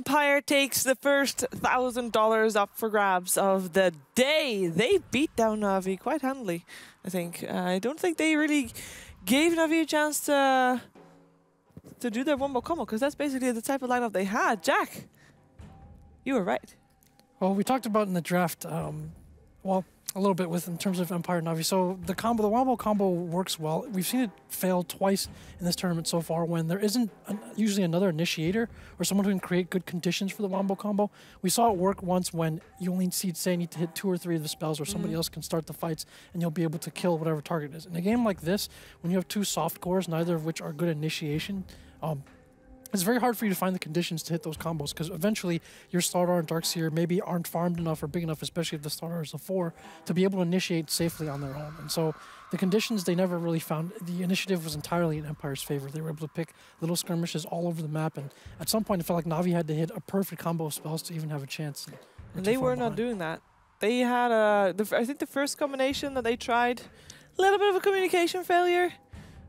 Empire takes the first $1,000 up for grabs of the day. They beat down Na'Vi quite handily, I think. I don't think they really gave Na'Vi a chance to do their wombo combo, because that's basically the type of lineup they had. Jack, you were right. Well, we talked about in the draft, well, a little bit in terms of Empire and Na'Vi. So the wombo combo works well. We've seen it fail twice in this tournament so far when there isn't usually another initiator or someone who can create good conditions for the wombo combo. We saw it work once when you only need to hit 2 or 3 of the spells, or somebody else can start the fights and you'll be able to kill whatever target is. In a game like this, when you have 2 soft cores, neither of which are good initiation, it's very hard for you to find the conditions to hit those combos, because eventually your Slardar and Darkseer maybe aren't farmed enough or big enough, especially if the Slardar is a 4, to be able to initiate safely on their own. And so the conditions they never really found. The initiative was entirely in Empire's favor. They were able to pick little skirmishes all over the map, and at some point it felt like Na'Vi had to hit a perfect combo of spells to even have a chance. And they were not doing that. They had I think the first combination that they tried, a little bit of a communication failure.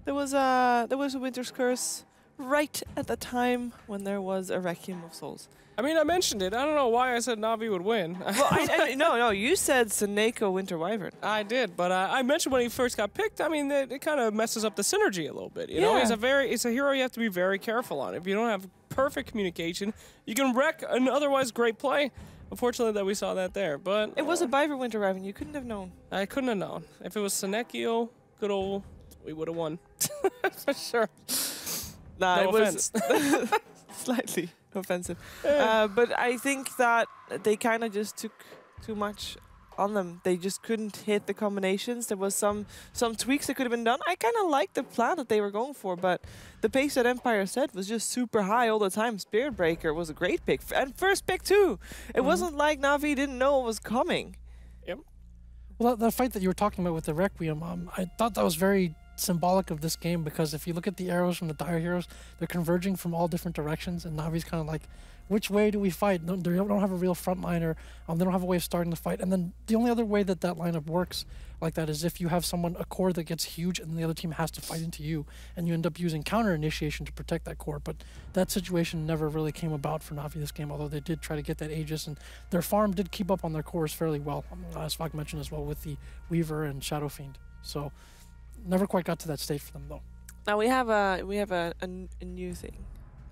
There was a Winter's Curse right at the time when there was a Requiem of Souls. I mean, I mentioned it. I don't know why I said Na'Vi would win. Well, no, you said Seneko Winter Wyvern. I did, but I mentioned when he first got picked. I mean, it kind of messes up the synergy a little bit. You know, it's a hero you have to be very careful on. If you don't have perfect communication, you can wreck an otherwise great play. Unfortunately, that we saw that there, but it was a Wyvern Winter Wyvern. You couldn't have known. I couldn't have known. If it was Senekio, good old, we would have won for sure. Nah, no offense. Slightly offensive. But I think that they kind of just took too much on them. They just couldn't hit the combinations. There was some tweaks that could have been done. I kind of liked the plan that they were going for, but the pace that Empire set was just super high all the time. Spirit Breaker was a great pick, and first pick too. It wasn't like Na'Vi didn't know it was coming. Yep. Well, the fight that you were talking about with the Requiem, I thought that was very symbolic of this game, because if you look at the arrows from the Dire Heroes, they're converging from all different directions, and Navi's kind of like, which way do we fight? They don't have a real front liner. They don't have a way of starting the fight. And then the only other way that lineup works like that is if you have a core that gets huge and the other team has to fight into you, and you end up using counter initiation to protect that core. But that situation never really came about for Na'Vi this game, although they did try to get that Aegis, and their farm did keep up on their cores fairly well, as Fog mentioned as well, with the Weaver and Shadow Fiend. So never quite got to that state for them, though. Now we have a new thing.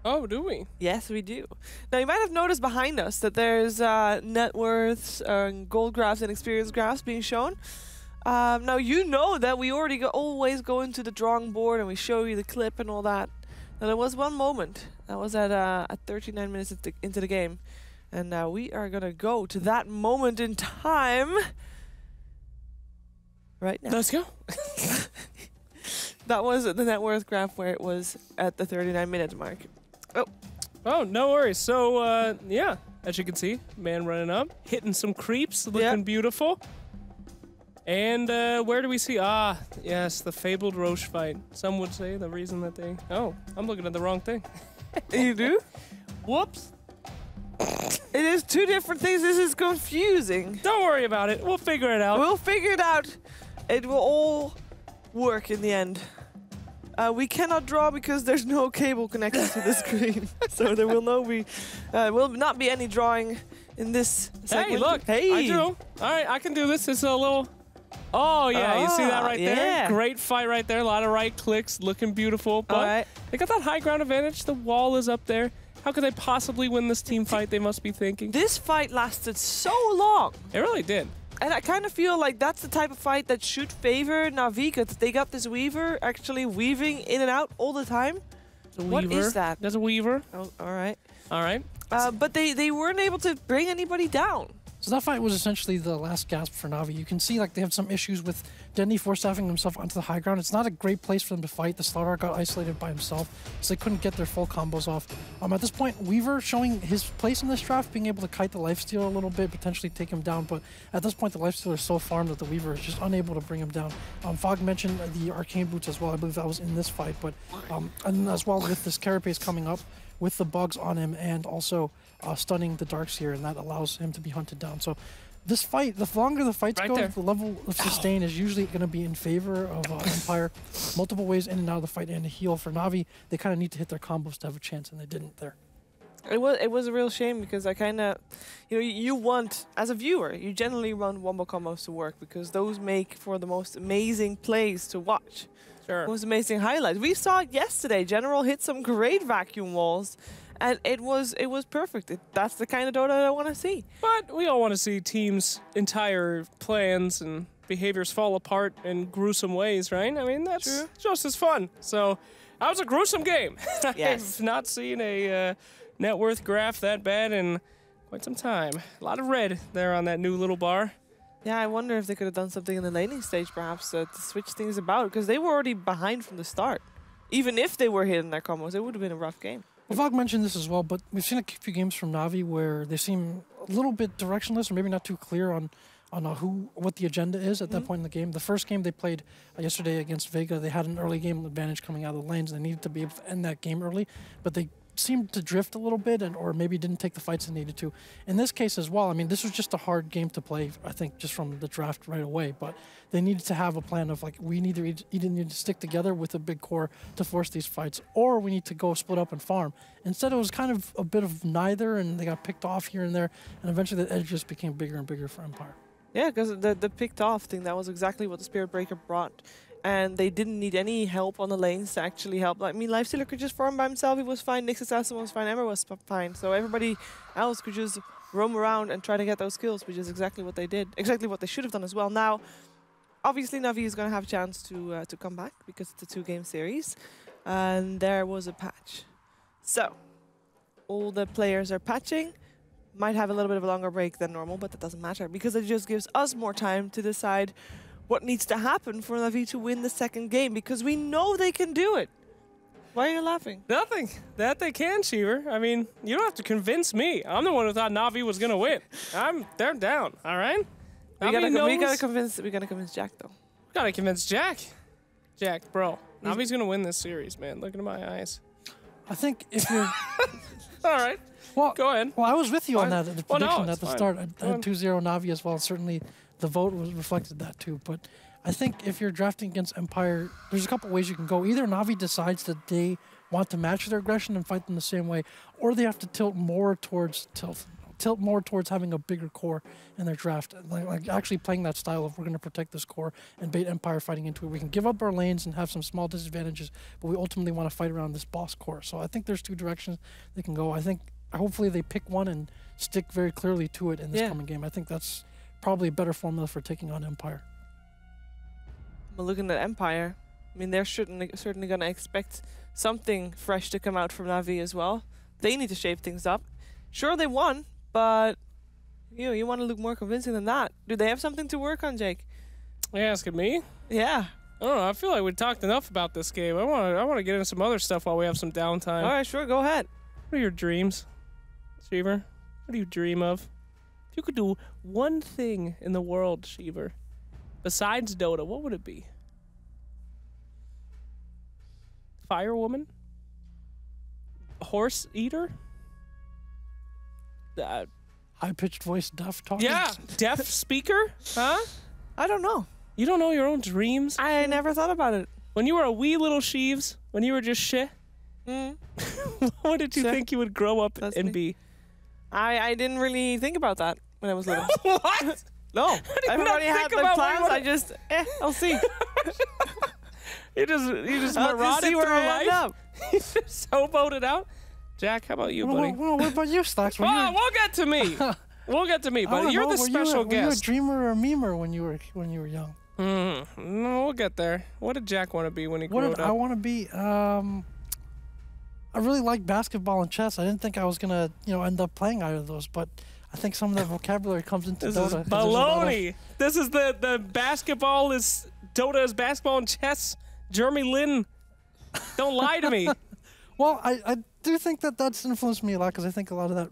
Oh, do we? Yes, we do. Now you might have noticed behind us that there's net worths, gold graphs, and experience graphs being shown. Now you know that we already always go into the drawing board and we show you the clip and all that. Now there was one moment that was at 39 minutes into the game, and now we are gonna go to that moment in time. Right now. Let's go. That was the net worth graph where it was at the 39-minute mark. Oh, no worries. So, yeah, as you can see, man running up, hitting some creeps, looking beautiful. And where do we see? Ah, yes, the fabled Roche fight. Some would say the reason that they... Oh, I'm looking at the wrong thing. You do? Whoops. It is 2 different things. This is confusing. Don't worry about it. We'll figure it out. We'll figure it out. It will all work in the end. We cannot draw because there's no cable connected to the screen. So there will not be any drawing in this segment. Hey, look. Hey. I drew. All right, I can do this. It's a little... Oh, yeah, you see that right there? Great fight right there. A lot of right clicks. Looking beautiful. But they got that high ground advantage. The wall is up there. How could they possibly win this team fight, they must be thinking? This fight lasted so long. It really did. And I kind of feel like that's the type of fight that should favor Na'Vi, because they got this Weaver actually weaving in and out all the time. What is that? There's a Weaver. Oh, all right. All right. But they weren't able to bring anybody down. So that fight was essentially the last gasp for Na'Vi. You can see like they have some issues with Denny force-staffing himself onto the high ground. It's not a great place for them to fight. The Slardar got isolated by himself, so they couldn't get their full combos off. At this point, Weaver showing his place in this draft, being able to kite the lifesteal a little bit, potentially take him down, but at this point the lifesteal is so farmed that the Weaver is just unable to bring him down. Fog mentioned the Arcane Boots as well. I believe that was in this fight, but and as well with this Carapace coming up, with the bugs on him and also stunning the Darkseer, and that allows him to be hunted down. So this fight, the longer the fights go, the level of sustain is usually going to be in favor of Empire. Multiple ways in and out of the fight and to heal. For Na'Vi, they kind of need to hit their combos to have a chance, and they didn't there. It was a real shame because I kind of, you want, as a viewer, you generally want wombo combos to work because those make for the most amazing plays to watch. Sure. Most amazing highlights. We saw it yesterday. General hit some great vacuum walls, and it was perfect. That's the kind of Dota that I want to see. But we all want to see teams' entire plans and behaviors fall apart in gruesome ways, right? I mean, that's True. just as fun. So, that was a gruesome game. Yes. I've not seen a net worth graph that bad in quite some time. A lot of red there on that new little bar. Yeah, I wonder if they could have done something in the laning stage, perhaps, to switch things about, because they were already behind from the start. Even if they were hitting their combos, it would have been a rough game. Well, Vog mentioned this as well, but we've seen a few games from Na'Vi where they seem a little bit directionless or maybe not too clear on what the agenda is at that point in the game. The first game they played yesterday against Vega, they had an early game advantage coming out of the lanes, and they needed to be able to end that game early, but they seemed to drift a little bit or maybe didn't take the fights they needed to. In this case as well, I mean, this was just a hard game to play, I think, just from the draft right away, but they needed to have a plan of, like, we either need to stick together with a big core to force these fights, or we need to go split up and farm. Instead, it was kind of a bit of neither, and they got picked off here and there, and eventually the edge just became bigger and bigger for Empire. Yeah, because the picked off thing, that was exactly what the Spirit Breaker brought. And they didn't need any help on the lanes to actually help. I mean, Lifestealer could just farm by himself. He was fine. Nyx Assassin was fine. Ember was fine. So everybody else could just roam around and try to get those kills, which is exactly what they did. Exactly what they should have done as well. Now, obviously, Na'Vi is going to have a chance to come back because it's a 2-game series. And there was a patch. So, all the players are patching. Might have a little bit of a longer break than normal, but that doesn't matter because it just gives us more time to decide what needs to happen for Na'Vi to win the second game, because we know they can do it. Why are you laughing? Nothing. That they can, Cheever. I mean, you don't have to convince me. I'm the one who thought Na'Vi was gonna win. They're down. All right. We gotta convince Jack though. Gotta convince Jack. Jack, bro. Na'Vi's gonna win this series, man. Look into my eyes. I think if you're... All right. Well, go ahead. Well, I was with you on that, the prediction at the fine. start. I had 2-0 Na'Vi as well. Certainly the vote was reflected that too. But I think if you're drafting against Empire, there's a couple ways you can go. Either Na'Vi decides that they want to match their aggression and fight them the same way, or they have to tilt more towards having a bigger core in their draft, like actually playing that style of we're going to protect this core and bait Empire fighting into it. We can give up our lanes and have some small disadvantages, but we ultimately want to fight around this boss core. So I think there's 2 directions they can go. I think hopefully they pick one and stick very clearly to it in this coming game. I think that's probably a better formula for taking on Empire. But looking at Empire, I mean, they're certainly going to expect something fresh to come out from Na'Vi as well. They need to shape things up. Sure, they won, but you want to look more convincing than that. Do they have something to work on, Jake? Are you asking me? Yeah. I don't know. I feel like we talked enough about this game. I want to get into some other stuff while we have some downtime. All right, sure, go ahead. What are your dreams, Sheever? What do you dream of? If you could do one thing in the world, Sheever, besides Dota, what would it be? Fire woman? Horse eater? High-pitched voice, deaf talking? Yeah, deaf speaker? Huh? I don't know. You don't know your own dreams? I never thought about it. When you were a wee little Sheaves, when you were just shit, what did you think you would grow up and be? I didn't really think about that when I was little. What? No. Everybody had their plans. I just, I'll see. you just I'll marauded see where through I end life? up. You just so voted out? Jack, how about you, buddy? Well, what about you, Stocks? We'll get to me. We'll get to me, buddy. You're the special guest. Were you a dreamer or a memer when you were young? No, we'll get there. What did Jack want to be when he grew up? What did I want to be? I really like basketball and chess. I didn't think I was gonna, end up playing either of those, but I think some of that vocabulary comes into this Dota. Is baloney. This is the basketball is Dota is basketball and chess. Jeremy Lin, don't lie to me. Well, I do think that's influenced me a lot because I think a lot of that,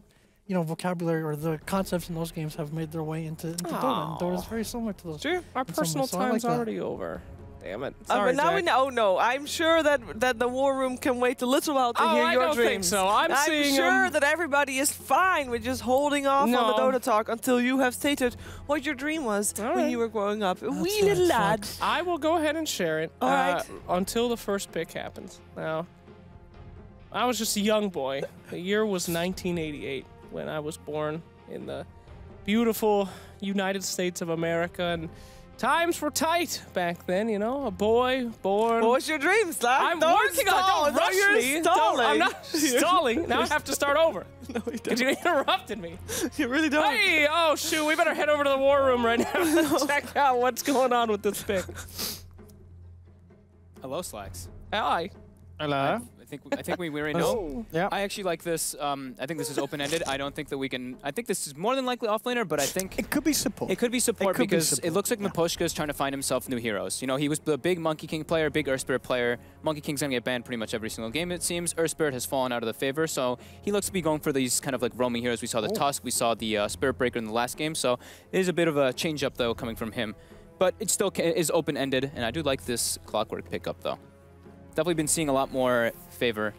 vocabulary or the concepts in those games have made their way into Dota. And Dota is very similar to those. Sure. Our personal time's already over. Damn it. Sorry, but now Jack. we know. Oh, no. I'm sure that the war room can wait a little while to hear your I don't dreams. think so. I'm seeing sure that everybody is fine with just holding off on the Dota talk until you have stated what your dream was when you were growing up. A wee little lad. I will go ahead and share it. All right. Until the first pick happens. Now, I was just a young boy. The year was 1988 when I was born in the beautiful United States of America, and times were tight back then, you know. A boy born. What was your dream, Slack? I'm Don't working on it. stall. Don't rush You're me. stalling. I'm not stalling. Now I have to start over. No, you don't. Because you interrupted me. You really don't. Hey, oh shoot, we better head over to the war room right now and check out what's going on with this pick. Hello, Slacks. Hi. Hello. I think we already know. Yeah. I actually like this. I think this is open-ended. I don't think that we can. I think this is more than likely offlaner, but I think It could be support. it could be support could be because support, it looks like yeah. Miposhka is trying to find himself new heroes. You know, he was the big Monkey King player, big Earth Spirit player. Monkey King's gonna get banned pretty much every single game, it seems. Earth Spirit has fallen out of the favor, so he looks to be going for these kind of like roaming heroes. We saw the Tusk, we saw the Spirit Breaker in the last game, so it is a bit of a change-up though coming from him. But it still is open-ended, and I do like this Clockwork pickup though. Definitely been seeing a lot more favor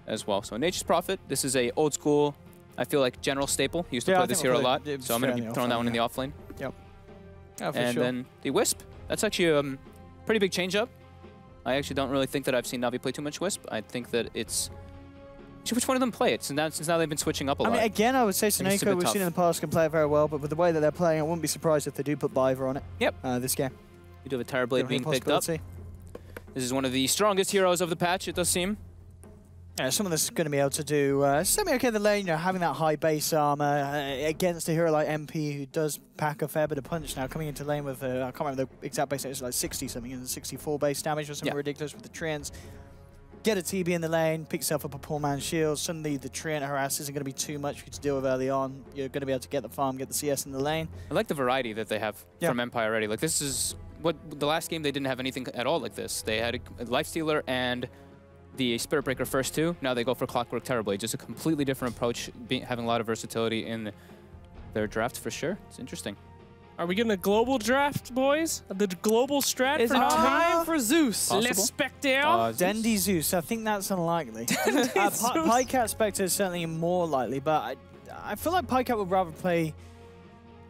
as well. So Nature's Prophet, this is a old school, I feel like general staple. He used to Yeah, play I this think hero we'll a lot, play it so I'm going to fair be in the throwing that offlane, one in the yeah. offlane. Yeah, for And sure. then the Wisp, that's actually a pretty big change up. I actually don't really think that I've seen Navi play too much Wisp. I think that it's... Which one of them play it? Since now they've been switching up a lot. I mean, again, I would say think it's a Soneco, bit we've tough. seen in the past, can play it very well, but with the way that they're playing, I wouldn't be surprised if they do put Biver on it. Yep. This game. You do have a Terror Blade Definitely being a picked up. possibility. This is one of the strongest heroes of the patch, it does seem. Yeah, someone that's going to be able to do semi-okay in the lane, you know, having that high base armor against a hero like MP who does pack a fair bit of punch now, coming into lane with, I can't remember the exact base, it's like 60-something, and 64 base damage or something ridiculous with the Treants. Get a TB in the lane, pick yourself up a poor man's shield, suddenly the Treant harass isn't going to be too much for you to deal with early on. You're going to be able to get the farm, get the CS in the lane. I like the variety that they have from Empire already. Like, this is... what the last game, they didn't have anything at all like this. They had a Lifestealer and the Spirit Breaker first two. Now they go for Clockwork Terrorblade. Just a completely different approach, having a lot of versatility in their draft for sure. It's interesting. Are we getting a global draft, boys? The global strat It's for time for Zeus. Let's spec down. Dendy Zeus, I think that's unlikely. Pycat Spectre is certainly more likely, but I feel like Pycat would rather play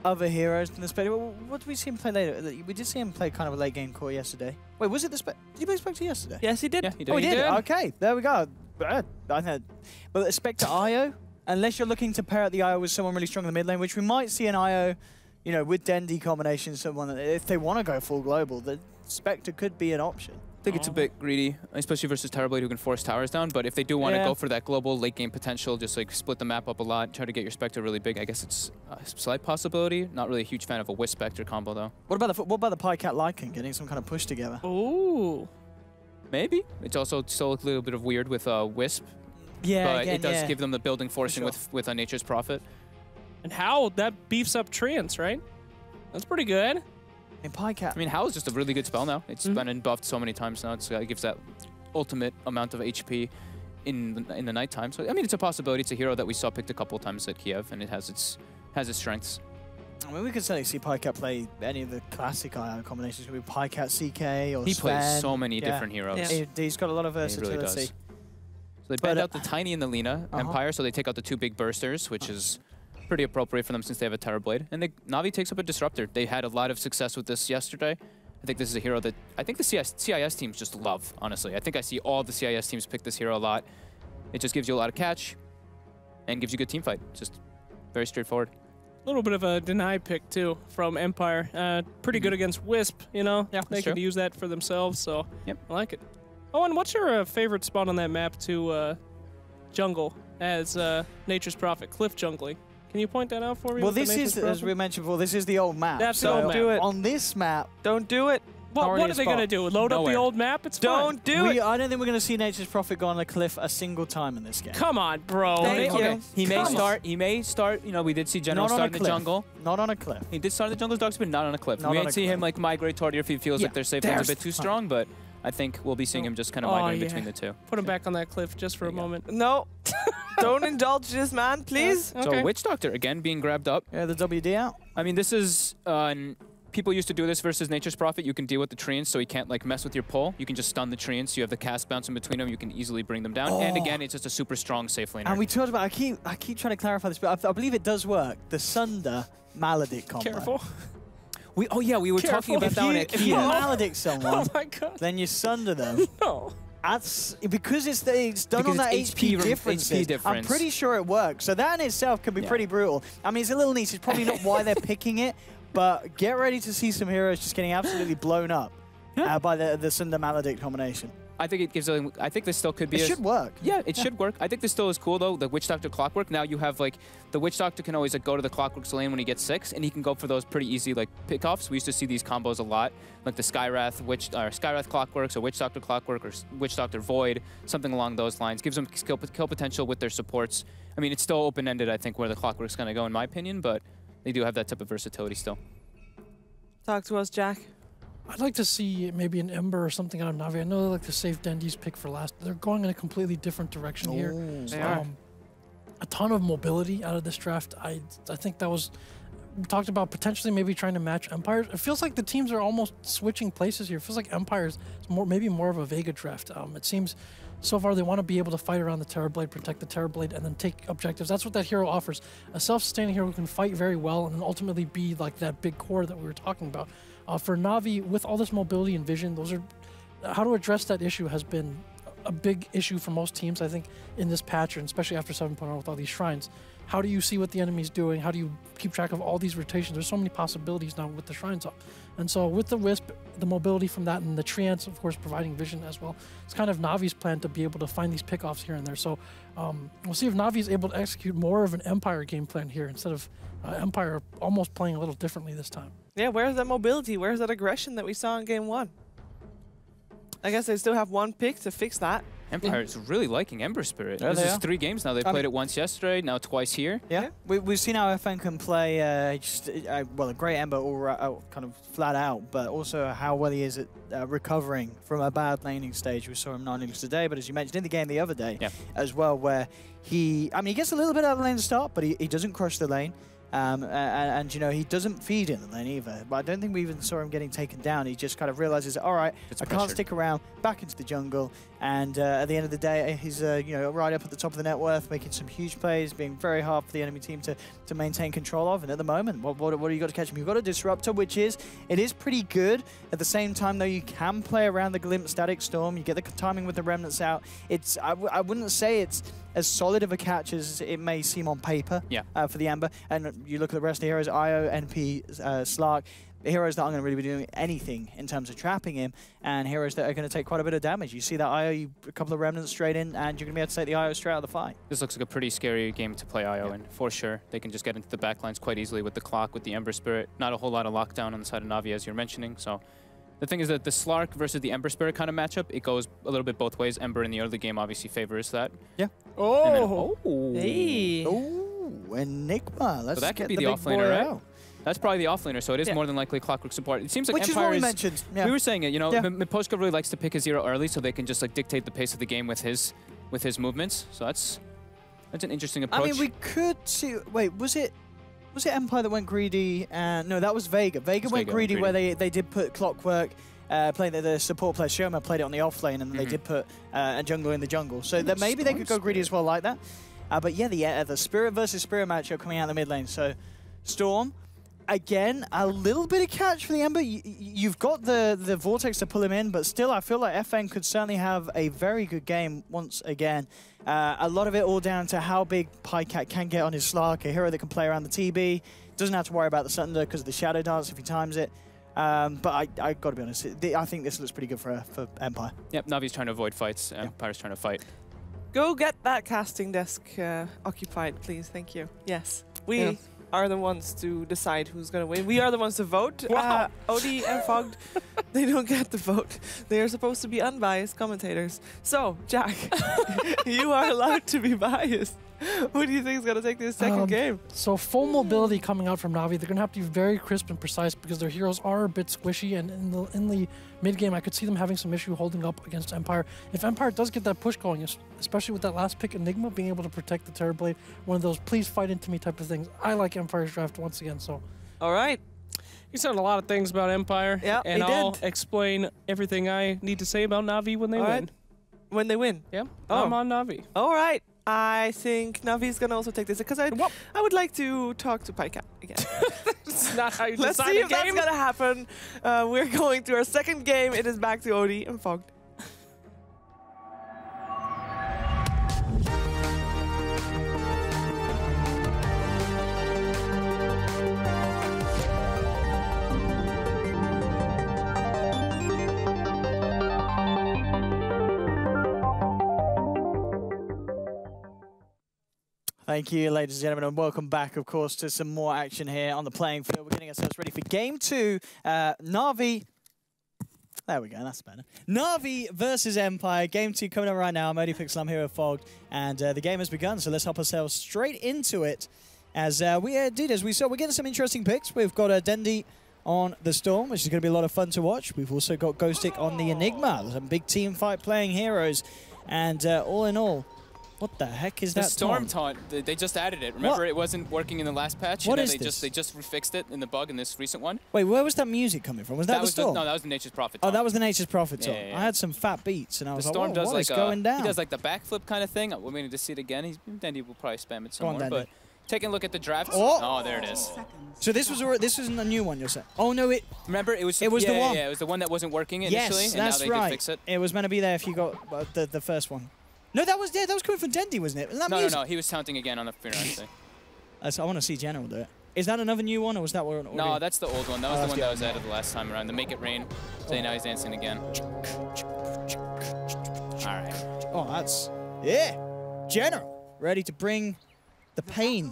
other heroes than the Spectre. What did we see him play later? We did see him play kind of a late game core yesterday. Wait, was it the Spectre? Did he play Spectre yesterday? Yes, he did. Yeah, he did. Oh, he did? did. Okay, there we go. I know. But the Spectre IO, unless you're looking to pair up the IO with someone really strong in the mid lane, which we might see an IO, you know, with Dendy combination, someone that if they want to go full global, the Spectre could be an option. I think it's a bit greedy, especially versus Terrorblade, who can force towers down. But if they do want to go for that global late game potential, just like split the map up a lot, try to get your Spectre really big, I guess it's a slight possibility. Not really a huge fan of a Wisp Spectre combo, though. What about the Pycat Lycan getting some kind of push together? Ooh. Maybe. It's also still a little bit of weird with Wisp. Yeah, but again, it does give them the building forcing sure. with Nature's Prophet. And how that beefs up Treants, right? That's pretty good. In Pycat. I mean, Howl is just a really good spell now. It's been buffed so many times now. It gives that ultimate amount of HP in the nighttime. So I mean, it's a possibility. It's a hero that we saw picked a couple of times at Kiev, and it has its strengths. I mean, we could certainly see Pycat play any of the classic IO combinations. With Pycat CK or He Sven. plays so many different heroes. Yeah. He's got a lot of He really versatility. does. So they banned But, out the Tiny and the Lina Empire, so they take out the two big bursters, which is pretty appropriate for them since they have a Terror Blade. And Navi takes up a Disruptor. They had a lot of success with this yesterday. I think this is a hero that I think the CIS teams just love, honestly. I think I see all the CIS teams pick this hero a lot. It just gives you a lot of catch and gives you good team fight. Just very straightforward. A little bit of a deny pick, too, from Empire. Pretty good against Wisp, you know? Yeah, they that's could true. use that for themselves, so Yep. I like it. Oh, and what's your favorite spot on that map to jungle as Nature's Prophet, cliff jungling? Can you point that out for me? Well, with the this Nature's is, as Prophet? we mentioned before, this is the old map. That's the so old map. Do it. On this map, Don't do it. What already are a they spot. going to do? Load up Nowhere. the old map? It's Don't fine. do it. I don't think we're going to see Nature's Prophet go on a cliff a single time in this game. Come on, bro. Thank you. He may Come on. start. He may start. You know, we did see General Not on start a in the cliff. jungle. Not on a cliff. He did start in the jungle's dogs, but not on a cliff. Not We on might a see him cliff. like migrate toward here if he feels Yeah, like their safe lane's a there's bit too fine. strong, but I think we'll be seeing him just kind of Oh, migrate yeah. between the two. Put him back on that cliff just for a There you go. moment. No. Don't indulge this man, please. Okay. So Witch Doctor again being grabbed up. Yeah, the WD out. I mean, this is people used to do this versus Nature's Prophet. You can deal with the treants, so he can't like mess with your pull. You can just stun the treants. You have the cast bounce in between them. You can easily bring them down. And again, it's just a super strong safe laner. And we talked about, I keep trying to clarify this, but I believe it does work. The Sunder Maledict combo. Careful. we were Careful. talking about If that one you, at if you Kiev. Maledict someone, Oh my god. then you Sunder them. No. That's because it's done Because on that it's HP HP difference. I'm pretty sure it works. So that in itself can be pretty brutal. I mean, it's a little niche. It's probably not why they're picking it, but get ready to see some heroes just getting absolutely blown up by the Cinder Maledict combination. I think it gives I think this still could be. It should work. Yeah, it should work. I think this still is cool though. The Witch Doctor Clockwork. Now you have like the Witch Doctor can always like go to the Clockwork's lane when he gets 6, and he can go for those pretty easy like pickoffs. We used to see these combos a lot, like the Skywrath Clockworks or Witch Doctor Clockwork or Witch Doctor Void, something along those lines. Gives them kill potential with their supports. I mean, it's still open-ended. I think where the Clockwork's gonna go, in my opinion, but they do have that type of versatility still. Talk to us, Jack. I'd like to see maybe an Ember or something out of Na'Vi. I know they like to save Dendi's pick for last. They're going in a completely different direction here. They are. A ton of mobility out of this draft. I think that was... We talked about potentially maybe trying to match Empires. It feels like the teams are almost switching places here. It feels like Empires is maybe more of a Vega draft. It seems so far they want to be able to fight around the Terrorblade, protect the Terrorblade, and then take objectives. That's what that hero offers. A self-sustaining hero who can fight very well and ultimately be like that big core that we were talking about. For Na'Vi, with all this mobility and vision, those are how to address that issue has been a big issue for most teams, I think, in this patch, and especially after 7.0 with all these shrines. How do you see what the enemy's doing? How do you keep track of all these rotations? There's so many possibilities now with the shrines up. And so with the Wisp, the mobility from that, and the Treants, of course, providing vision as well, it's kind of Navi's plan to be able to find these pickoffs here and there. So we'll see if Na'Vi is able to execute more of an Empire game plan here instead of Empire almost playing a little differently this time. Yeah, where's that mobility? Where's that aggression that we saw in game 1? I guess they still have one pick to fix that. Empire is really liking Ember Spirit. Yeah, this is 3 games now. They played it once yesterday, now twice here. Yeah, we've seen how FN can play well, a great Ember kind of flat out, but also how well he is at recovering from a bad laning stage. We saw him not only today, but as you mentioned in the game the other day as well, where he gets a little bit out of the lane to start, but he doesn't crush the lane. And you know, he doesn't feed in the lane either. But I don't think we even saw him getting taken down. He just kind of realizes, all right, I can't stick around, back into the jungle. And at the end of the day, he's you know, right up at the top of the net worth, making some huge plays, being very hard for the enemy team to maintain control of. And at the moment, what do you got to catch him? You've got a Disruptor, which is pretty good. At the same time, though, you can play around the Glimpse Static Storm. You get the timing with the Remnants out. It's I wouldn't say it's as solid of a catch as it may seem on paper for the Ember. And you look at the rest of the heroes, IO, NP, Slark, the heroes that aren't going to really be doing anything in terms of trapping him, and heroes that are going to take quite a bit of damage. You see that IO, a couple of Remnants straight in, and you're going to be able to take the IO straight out of the fight. This looks like a pretty scary game to play IO in, for sure. They can just get into the backlines quite easily with the Clock, with the Ember Spirit. Not a whole lot of lockdown on the side of Na'Vi, as you're mentioning, so... The thing is that the Slark versus the Ember Spirit kind of matchup, it goes a little bit both ways. Ember in the early game obviously favors that. Yeah. Hey. Enigma. Let's so that could get be the the big offlaner, boy right? out. That's probably the offlaner, so it is more than likely Clockwork support. It seems like Which Empire is what we mentioned. Yeah. We were saying it, you know, Miposhka really likes to pick his hero early so they can just like dictate the pace of the game with his movements. So that's an interesting approach. I mean, we could see... Wait, was it Empire that went greedy? No, that was Vega. Vega went greedy where they did put Clockwork... playing the support player, Shoma played it on the offlane, and they did put a jungler in the jungle. So that maybe they could go greedy as well like that. But yeah, the Spirit versus Spirit matchup coming out of the mid lane. So Storm, again, a little bit of catch for the Ember. You've got the Vortex to pull him in, but still I feel like FN could certainly have a very good game once again. A lot of it all down to how big Pycat can get on his Slark, a hero that can play around the TB. Doesn't have to worry about the Sunder because of the Shadow Dance if he times it. But I got to be honest, I think this looks pretty good for Empire. Yep, Navi's trying to avoid fights, Empire's trying to fight. Go get that casting desk occupied, please. Thank you. Yes, we are the ones to decide who's going to win. We are the ones to vote. Wow. Odie and Fogged, they don't get the vote. They are supposed to be unbiased commentators. So, Jack, you are allowed to be biased. Who do you think is going to take this second game? So full mobility coming out from Na'Vi. They're going to have to be very crisp and precise because their heroes are a bit squishy, and in the mid game, I could see them having some issue holding up against Empire. If Empire does get that push going, especially with that last pick, Enigma being able to protect the Terrorblade, one of those please fight into me type of things. I like Empire's draft once again. So, all right. You said a lot of things about Empire, and I'll explain everything I need to say about Na'Vi when they win. Right. When they win? Yeah, I'm on Na'Vi. All right. I think Navi's going to also take this because I would like to talk to Pycat again. That's not how you Let's decide see a if game. that's going to happen. We're going to our second game. It is back to Odie and Fogged. Thank you, ladies and gentlemen, and welcome back, of course, to some more action here on the playing field. We're getting ourselves ready for Game 2. Na'Vi... There we go, that's better. Na'Vi versus Empire. Game 2 coming up right now. Modipixel, I'm here with Fog, and the game has begun, so let's hop ourselves straight into it. As we saw, we're getting some interesting picks. We've got Dendi on the Storm, which is going to be a lot of fun to watch. We've also got Ghostic on the Enigma. There's a big team fight playing heroes, and all in all, what the heck is that? The Storm taunt. They just added it. Remember, it wasn't working in the last patch. What and is this? They just fixed it in the bug in this recent one. Wait, where was that music coming from? Was that the Storm? No, that was the Nature's Prophet. Oh, that was the Nature's Prophet taunt. Yeah. I had some fat beats, and I was the Storm like, does what like is going down? He does like the backflip kind of thing. We're waiting to see it again. Dendi will probably spam it some more. But taking a look at the drafts. Oh, there it is. So this wasn't a new one, you're saying? Oh no, remember it was the one. Yeah, it was the one that wasn't working initially, yes, and that's now they right. did fix it. It was meant to be there if you got the first one. No, that was coming from Dendi, wasn't it? No, he was taunting again on the Fear actually. I want to see General do it. Is that another new one, or was that one? No, that's the old one. That was the one that was added the last time around. The Make It Rain. So now he's dancing again. All right. Oh, that's General ready to bring the pain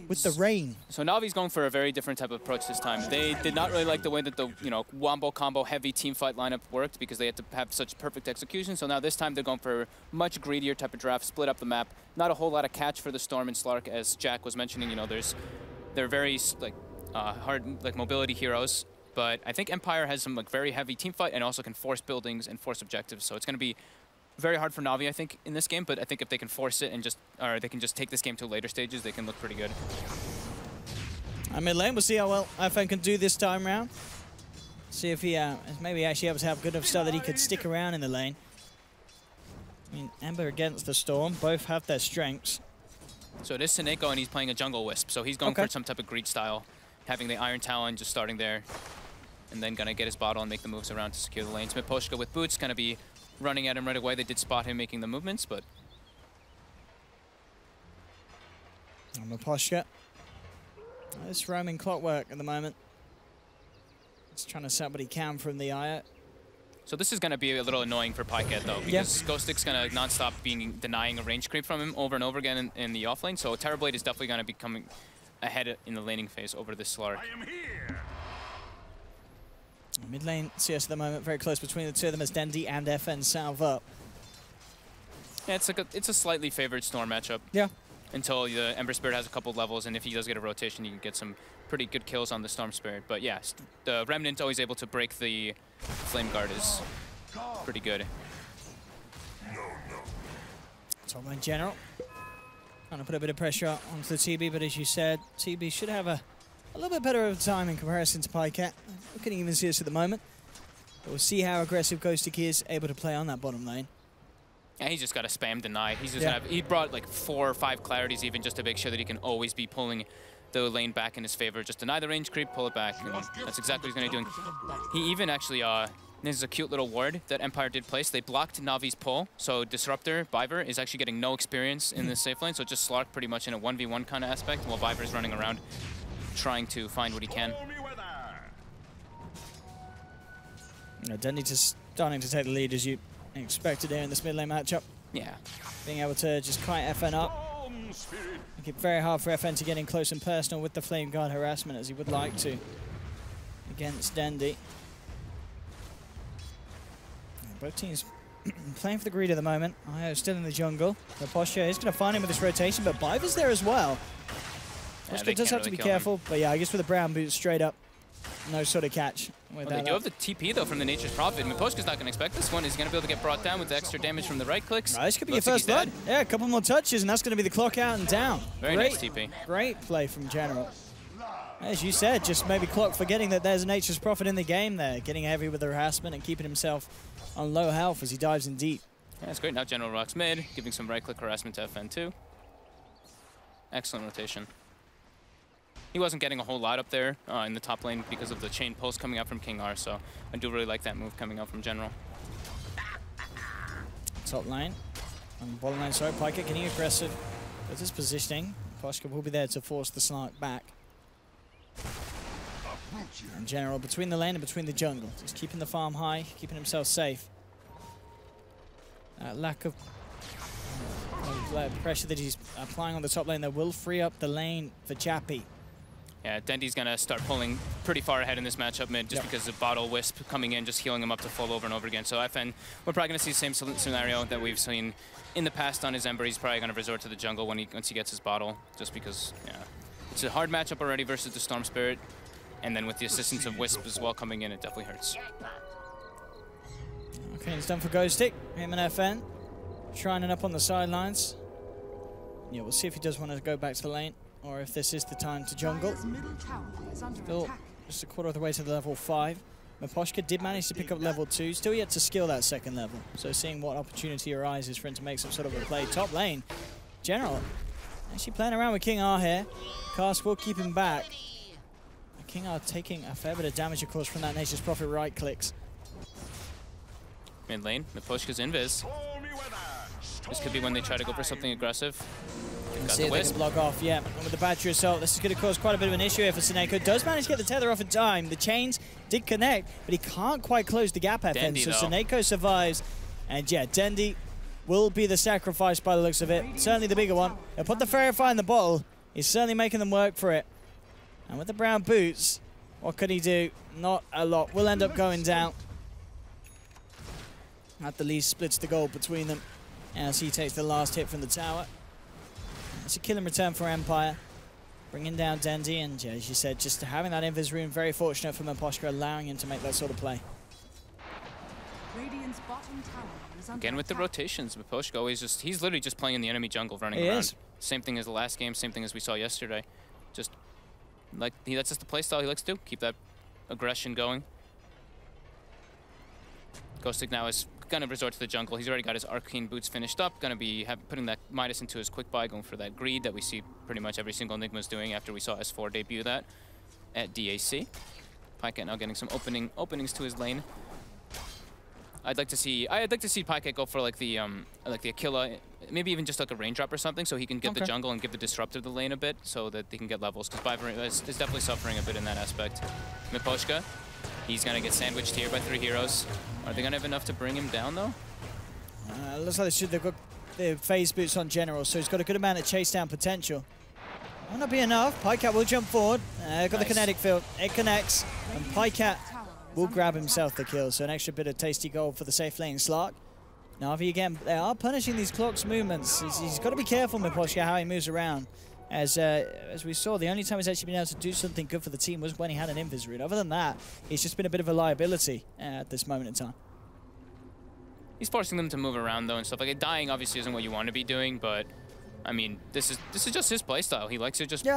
with the rain. So Na'Vi's going for a very different type of approach this time. They did not really like the way that the wombo combo heavy team fight lineup worked because they had to have such perfect execution. So now this time they're going for a much greedier type of draft, split up the map. Not a whole lot of catch for the Storm and Slark, as Jack was mentioning. They're very hard mobility heroes. But I think Empire has some very heavy team fight and also can force buildings and force objectives. So it's going to be very hard for Na'Vi, I think, in this game, but I think if they can force it and they can just take this game to later stages, they can look pretty good. Mid lane, we'll see how well FN can do this time round. See if he maybe actually able to have good enough start that he could stick around in the lane. I mean, Ember against the Storm, both have their strengths. So it is Seneko, and he's playing a jungle Wisp, so he's going for some type of greed style, having the Iron Talon just starting there, and then gonna get his bottle and make the moves around to secure the lanes. Miposhka with boots, gonna be running at him right away. They did spot him making the movements, but... Miposhka. This roaming clockwork at the moment. He's trying to set what he can from the Aya. So this is going to be a little annoying for Pyket, though, because Ghostic's going to non-stop denying a range creep from him over and over again in the offlane. So Terrorblade is definitely going to be coming ahead in the laning phase over this Slark. Mid lane CS at the moment, very close between the two of them as Dendi and FN salve up. Yeah, it's a slightly favored Storm matchup. Yeah. Until the Ember Spirit has a couple levels, and if he does get a rotation, you can get some pretty good kills on the Storm Spirit. But yeah, the Remnant always able to break the Flame Guard is pretty good. Top lane General. Trying to put a bit of pressure onto the TB, but as you said, TB should have a little bit better of time in comparison to Pyket. We couldn't even see this at the moment. But we'll see how aggressive Ghostic is able to play on that bottom lane. Yeah, he's just got to spam deny. He's just he brought like 4 or 5 clarities even just to make sure that he can always be pulling the lane back in his favor. Just deny the range creep, pull it back. And that's exactly what he's going to be doing. He even actually, this is a cute little ward that Empire did place. They blocked Na'Vi's pull, so Disruptor, Biver, is actually getting no experience in this safe lane, so just Slark pretty much in a 1v1 kind of aspect, while Biver is running around trying to find what he can. Dendi just starting to take the lead as you expected here in this mid lane matchup. Yeah. Being able to just kite FN up. Make it very hard for FN to get in close and personal with the Flame Guard harassment as he would like to against Dendi. Both teams playing for the greed at the moment. Io still in the jungle. The posture is going to find him with this rotation, but Biver's there as well. Oscar does have to be careful, but yeah, I guess with the brown boots straight up, no sort of catch. Well, they do have the TP though from the Nature's Prophet. Miposhka's not going to expect this one. He's going to be able to get brought down with the extra damage from the right clicks. Right, this could be your first blood. Yeah, a couple more touches, and that's going to be the clock out and down. Very nice TP. Great play from General. As you said, just maybe Clock forgetting that there's a Nature's Prophet in the game there, getting heavy with the harassment and keeping himself on low health as he dives in deep. Yeah, that's great. Now General rocks mid, giving some right-click harassment to FN too. Excellent rotation. He wasn't getting a whole lot up there in the top lane because of the chain pulse coming out from King R, so I do really like that move coming out from General. Top lane. On the bottom lane, sorry, Pyket getting aggressive with his positioning. Poshka will be there to force the Slark back. And General between the lane and between the jungle. Just keeping the farm high, keeping himself safe. Lack of pressure that he's applying on the top lane that will free up the lane for Chappie. Yeah, Dendy's going to start pulling pretty far ahead in this matchup mid just because of Bottle Wisp coming in, just healing him up to full over and over again. So FN, we're probably going to see the same scenario that we've seen in the past on his Ember. He's probably going to resort to the jungle once he gets his bottle, just because, yeah. It's a hard matchup already versus the Storm Spirit. And then with the assistance of Wisp as well coming in, it definitely hurts. Okay, it's done for Ghostic. Him and FN. Shining up on the sidelines. Yeah, we'll see if he does want to go back to the lane, or if this is the time to jungle. Still just a quarter of the way to the level 5. Miposhka did manage to pick up level 2, still yet to skill that second level. So seeing what opportunity arises for him to make some sort of a play. Top lane, General, actually playing around with King R here. Cast will keep him back. King R taking a fair bit of damage, of course, from that Nature's Prophet right clicks. Mid lane, Miposhka's invis. This could be when they try to go for something aggressive. Got See the if they Wisp. can block off, yeah. And with the Battery Assault, this is going to cause quite a bit of an issue here for Seneko. Does manage to get the tether off in time. The chains did connect, but he can't quite close the gap, FN. Dendy, so though. Seneko survives. And yeah, Dendy will be the sacrifice by the looks of it. Certainly the bigger one. He'll put the Fairy Fire in the bottle. He's certainly making them work for it. And with the brown boots, what could he do? Not a lot. Will end up going down. At the least, splits the gold between them as he takes the last hit from the tower. It's a kill in return for Empire. Bringing down Dendy, and yeah, as you said, just having that invis rune, very fortunate for Miposhka, allowing him to make that sort of play. Again with the rotations, Miposhka always just, he's literally just playing in the enemy jungle, running He around. is. Same thing as the last game, same thing as we saw yesterday. Just, like, that's just the playstyle he likes to do, keep that aggression going. Ghostic now is gonna resort to the jungle. He's already got his arcane boots finished up. Gonna be putting that Midas into his quick buy, going for that greed that we see pretty much every single Enigma's doing after we saw S4 debut that at DAC. Pycat now getting some openings to his lane. I'd like to see Pycat go for like the Aquila, maybe even just like a raindrop or something, so he can get the jungle and give the disruptor the lane a bit, so that they can get levels. Because Byver is definitely suffering a bit in that aspect. Miposhka, he's gonna get sandwiched here by 3 heroes. Are they gonna have enough to bring him down though? Looks like they've got the phase boots on General, so he's got a good amount of chase down potential. Might not be enough. Pycat will jump forward. Got the kinetic field. It connects, and Pycat will grab himself the kill. So an extra bit of tasty gold for the safe lane Slark. Na'Vi again, they are punishing these clock's movements. He's got to be careful, Miposhka, how he moves around. As we saw, the only time he's actually been able to do something good for the team was when he had an invis rune. Other than that, he's just been a bit of a liability at this moment in time. He's forcing them to move around though and stuff. Like dying obviously isn't what you want to be doing, but I mean this is just his playstyle. He likes to just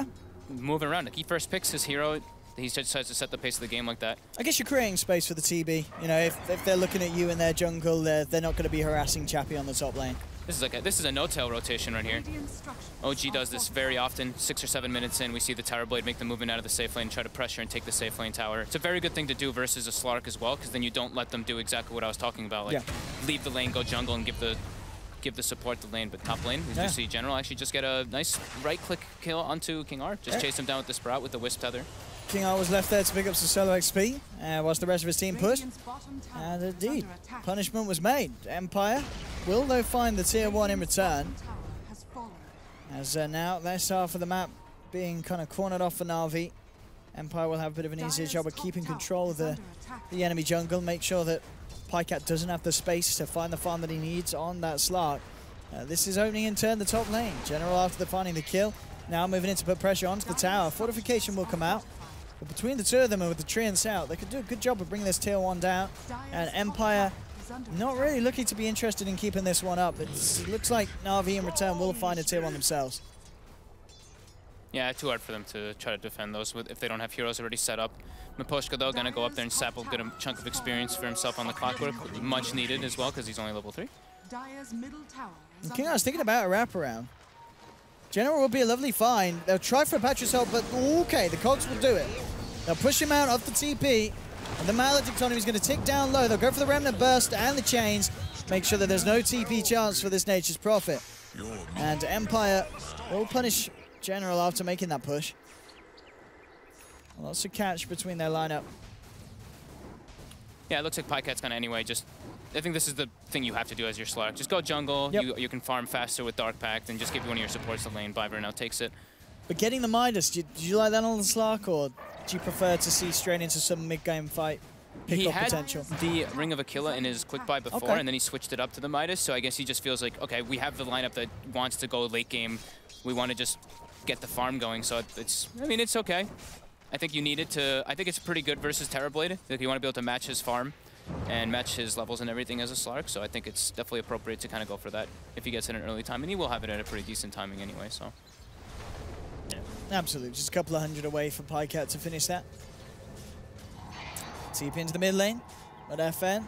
move around. Like he first picks his hero. He just decides to set the pace of the game like that. I guess you're creating space for the TB. You know, if they're looking at you in their jungle, they're not going to be harassing Chappie on the top lane. This is a no-tail rotation right here. OG does this very often. 6 or 7 minutes in, we see the Tower Blade make the movement out of the safe lane, try to pressure and take the safe lane tower. It's a very good thing to do versus a Slark as well, because then you don't let them do exactly what I was talking about, like leave the lane, go jungle, and give the support the lane. But top lane, we do see General actually just get a nice right-click kill onto King R. Just chase him down with the Sprout with the Wisp tether. King R was left there to pick up some solo XP, whilst the rest of his team pushed. And indeed, punishment was made. Empire will, though, find the tier 1 in return. As now, this half of the map being kind of cornered off for Na'Vi. Empire will have a bit of an easier job of keeping control of the enemy jungle, make sure that Pycat doesn't have the space to find the farm that he needs on that Slark. This is opening in turn the top lane. General, after finding the kill, now moving in to put pressure onto the tower. Fortification will come out. But between the two of them and with the treants out, they could do a good job of bringing this tier 1 down. And Empire not really looking to be interested in keeping this one up. It looks like Na'Vi in return will find a tier 1 themselves. Yeah, too hard for them to try to defend those if they don't have heroes already set up. Miposhka, though, gonna go up there and sap a good chunk of experience for himself on the clockwork. Much needed as well, because he's only level 3. And King, I was thinking about a wraparound. General will be a lovely find. They'll try for a Patrick's help, but okay, the Cogs will do it. They'll push him out off the TP, and the Maledict on him is going to tick down low. They'll go for the Remnant Burst and the Chains, make sure that there's no TP chance for this Nature's Prophet. And Empire will punish General after making that push. Lots of catch between their lineup. Yeah, it looks like Pycat's gonna anyway just I think this is the thing you have to do as your Slark. Just go jungle. Yep. You can farm faster with Dark Pact and just give one of your supports the lane. Viper now takes it. But getting the Midas, did you like that on the Slark, or do you prefer to see straight into some mid-game fight pick up potential? He had the Ring of Aquila in his quick buy before, and then he switched it up to the Midas. So I guess he just feels like, okay, we have the lineup that wants to go late game. We want to just get the farm going. So it's, I mean, it's okay. I think you need it to. I think it's pretty good versus Terrorblade. Like you want to be able to match his farm and match his levels and everything as a Slark. So I think it's definitely appropriate to kind of go for that if he gets it at an early time, and he will have it at a pretty decent timing anyway. So. Absolutely, just a couple of hundred away for Pycat to finish that. TP into the mid lane, but FN,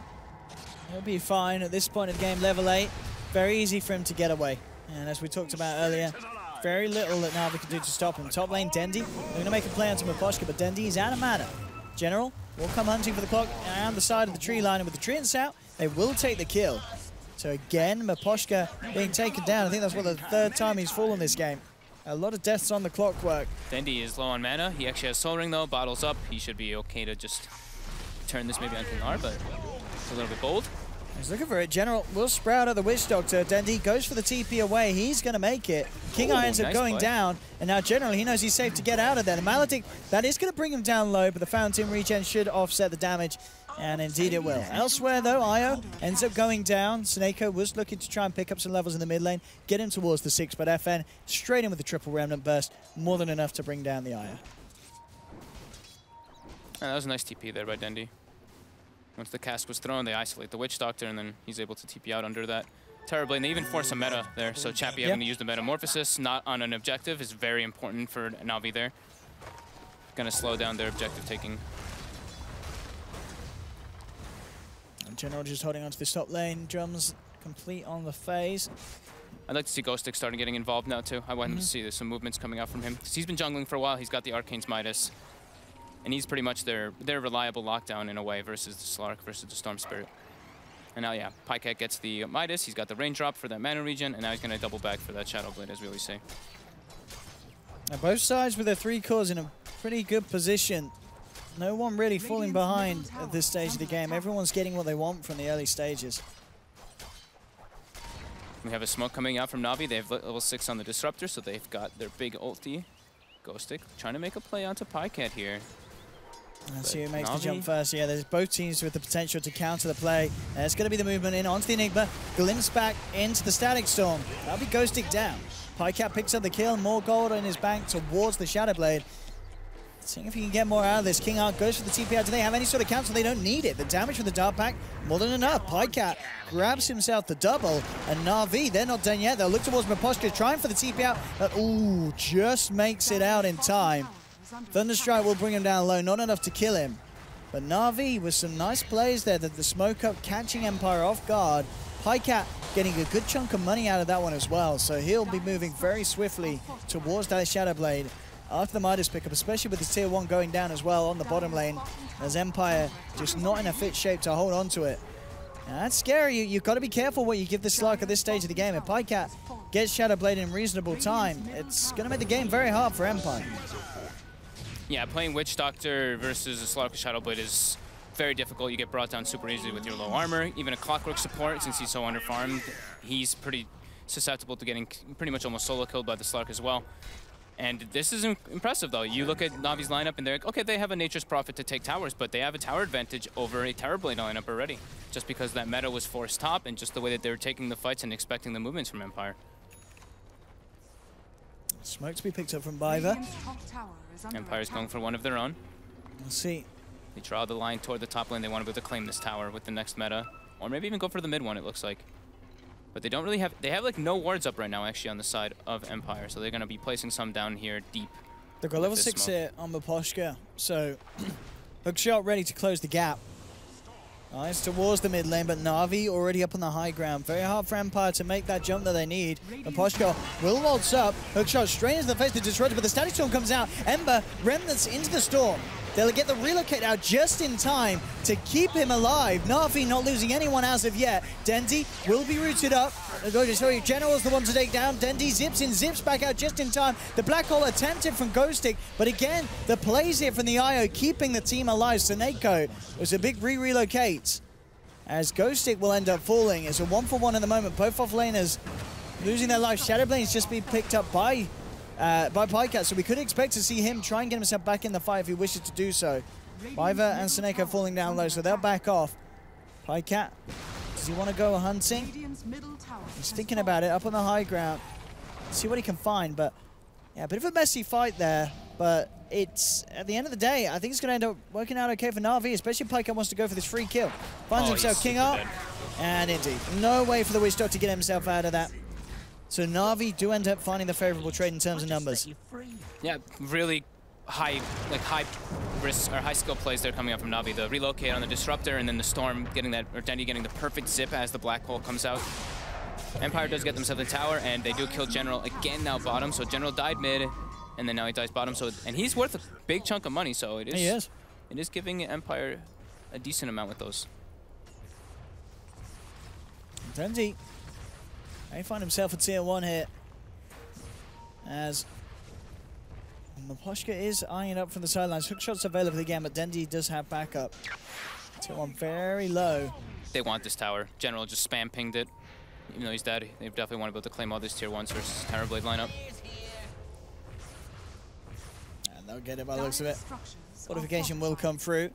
he'll be fine at this point of the game, level 8. Very easy for him to get away. And as we talked about earlier, very little that Na'Vi can do to stop him. Top lane, Dendi, they're going to make a play onto Miposhka, but Dendi is out of mana. General will come hunting for the clock around the side of the tree line, and with the treants out, they will take the kill. So again, Miposhka being taken down. I think that's the 3rd time he's fallen this game. A lot of deaths on the clockwork. Dendi is low on mana. He actually has Soul Ring though, bottles up. He should be okay to just turn this maybe on King R, but it's a little bit bold. He's looking for it. General will sprout at the Witch Doctor. Dendi goes for the TP away. He's going to make it. King R ends up going down, and now General, he knows he's safe to get out of there. The Maledict, that is going to bring him down low, but the Fountain regen should offset the damage, and indeed it will. Elsewhere, though, Io ends up going down. Snako was looking to try and pick up some levels in the mid lane, get him towards the 6, but FN straight in with the triple Remnant Burst, more than enough to bring down the Io. That was a nice TP there by Dendi. Once the cast was thrown, they isolate the Witch Doctor, and then he's able to TP out under that Terrorblade. And they even force a meta there, so Chappie having to use the Metamorphosis, not on an objective, is very important for Na'Vi there. Gonna slow down their objective taking. General just holding onto this top lane. Drums complete on the phase. I'd like to see Ghostic starting getting involved now too. I want him to see there's some movements coming out from him. Because he's been jungling for a while. He's got the Arcane's Midas. And he's pretty much their reliable lockdown in a way versus the Slark, versus the Storm Spirit. And now, yeah, Pycat gets the Midas. He's got the raindrop for that mana regen. And now he's going to double back for that Shadow Blade, as we always say. Now both sides with their 3 cores in a pretty good position. No one really falling behind at this stage of the game. Everyone's getting what they want from the early stages. We have a smoke coming out from Na'Vi. They have level 6 on the Disruptor, so they've got their big ulti. Ghostic trying to make a play onto Pycat here. Let's see who makes the jump first. Yeah, there's both teams with the potential to counter the play. There's going to be the movement in onto the Enigma. Glimpse back into the Static Storm. That'll be Ghostic down. Pycat picks up the kill. More gold in his bank towards the Shadow Blade. Seeing if he can get more out of this. King Arc goes for the TP out. Do they have any sort of counter? They don't need it. The damage from the Dark Pack, more than enough. Pycat grabs himself the double. And Na'Vi, they're not done yet. They'll look towards Miposhka, trying for the TP out. Ooh, just makes it out in time. Thunderstrike will bring him down low. Not enough to kill him. But Na'Vi with some nice plays there. The smoke up catching Empire off guard. Pycat getting a good chunk of money out of that one as well. So he'll be moving very swiftly towards that Shadow Blade after the Midas pickup, especially with the tier 1 going down as well on the bottom lane, as Empire just not in a fit shape to hold on to it. And that's scary. You've got to be careful what you give this Slark at this stage of the game. If Pycat gets Shadow Blade in reasonable time, it's going to make the game very hard for Empire. Yeah, playing Witch Doctor versus a Slark with Shadow Blade is very difficult. You get brought down super easily with your low armor. Even a Clockwork support, since he's so underfarmed, he's pretty susceptible to getting pretty much almost solo killed by the Slark as well. And this is impressive, though. You look at Na'Vi's lineup, and they're like, okay, they have a Nature's Prophet to take towers, but they have a tower advantage over a Terrorblade lineup already, just because that meta was forced top and just the way that they were taking the fights and expecting the movements from Empire. Smoke to be picked up from Biver. Empire's going for one of their own. We'll see. They draw the line toward the top lane. They want to be able to claim this tower with the next meta, or maybe even go for the mid one, it looks like. But they don't really have, they have like no wards up right now actually on the side of Empire, so they're going to be placing some down here deep. They've got level 6 here on Miposhka, so Hookshot ready to close the gap. Nice towards the mid lane, but Na'Vi already up on the high ground. Very hard for Empire to make that jump that they need. Miposhka will waltz up. Hookshot straight into the face to disrupt, but the Static Storm comes out. Ember remnants into the storm. They'll get the relocate out just in time to keep him alive. Na'Vi not losing anyone as of yet. Dendi will be rooted up. General's the one to take down. Dendi zips back out just in time. The Black Hole attempted from Ghostic, but again, the plays here from the IO keeping the team alive. Snako was a big re-relocate. as Ghostic will end up falling. It's a 1-for-1 at the moment. Both off laners losing their life. Shadowblade's just been picked up by Pycat, so we could expect to see him try and get himself back in the fight if he wishes to do so. Biva and Seneko falling down low, so they'll back off. Pycat, does he want to go hunting? He's thinking about it, up on the high ground. See what he can find, but yeah, a bit of a messy fight there. But it's, at the end of the day, I think it's going to end up working out okay for Na'Vi, especially if Pycat wants to go for this free kill. Finds himself King R, and indeed, no way for the Witch Doctor to get himself out of that. So Na'Vi do end up finding the favorable trade in terms of numbers. Yeah, really high risk or high skill plays there coming up from Na'Vi. The relocate on the Disruptor, and then the Storm getting that, or Dendy getting the perfect zip as the Black Hole comes out. Empire does get themselves the tower, and they do kill General again now bottom. So General died mid, and then now he dies bottom. So, and he's worth a big chunk of money. So it is. He is. It is giving Empire a decent amount with those. Dendy may find himself a tier 1 hit, as Miposhka is eyeing up from the sidelines. Hook shots available again, but Dendy does have backup. Tier 1 very low. They want this tower. General just spam pinged it. Even though he's dead, they definitely want to be able to claim all this tier 1s versus Terrorblade lineup. And they'll get it by the looks of it. Fortification will come through.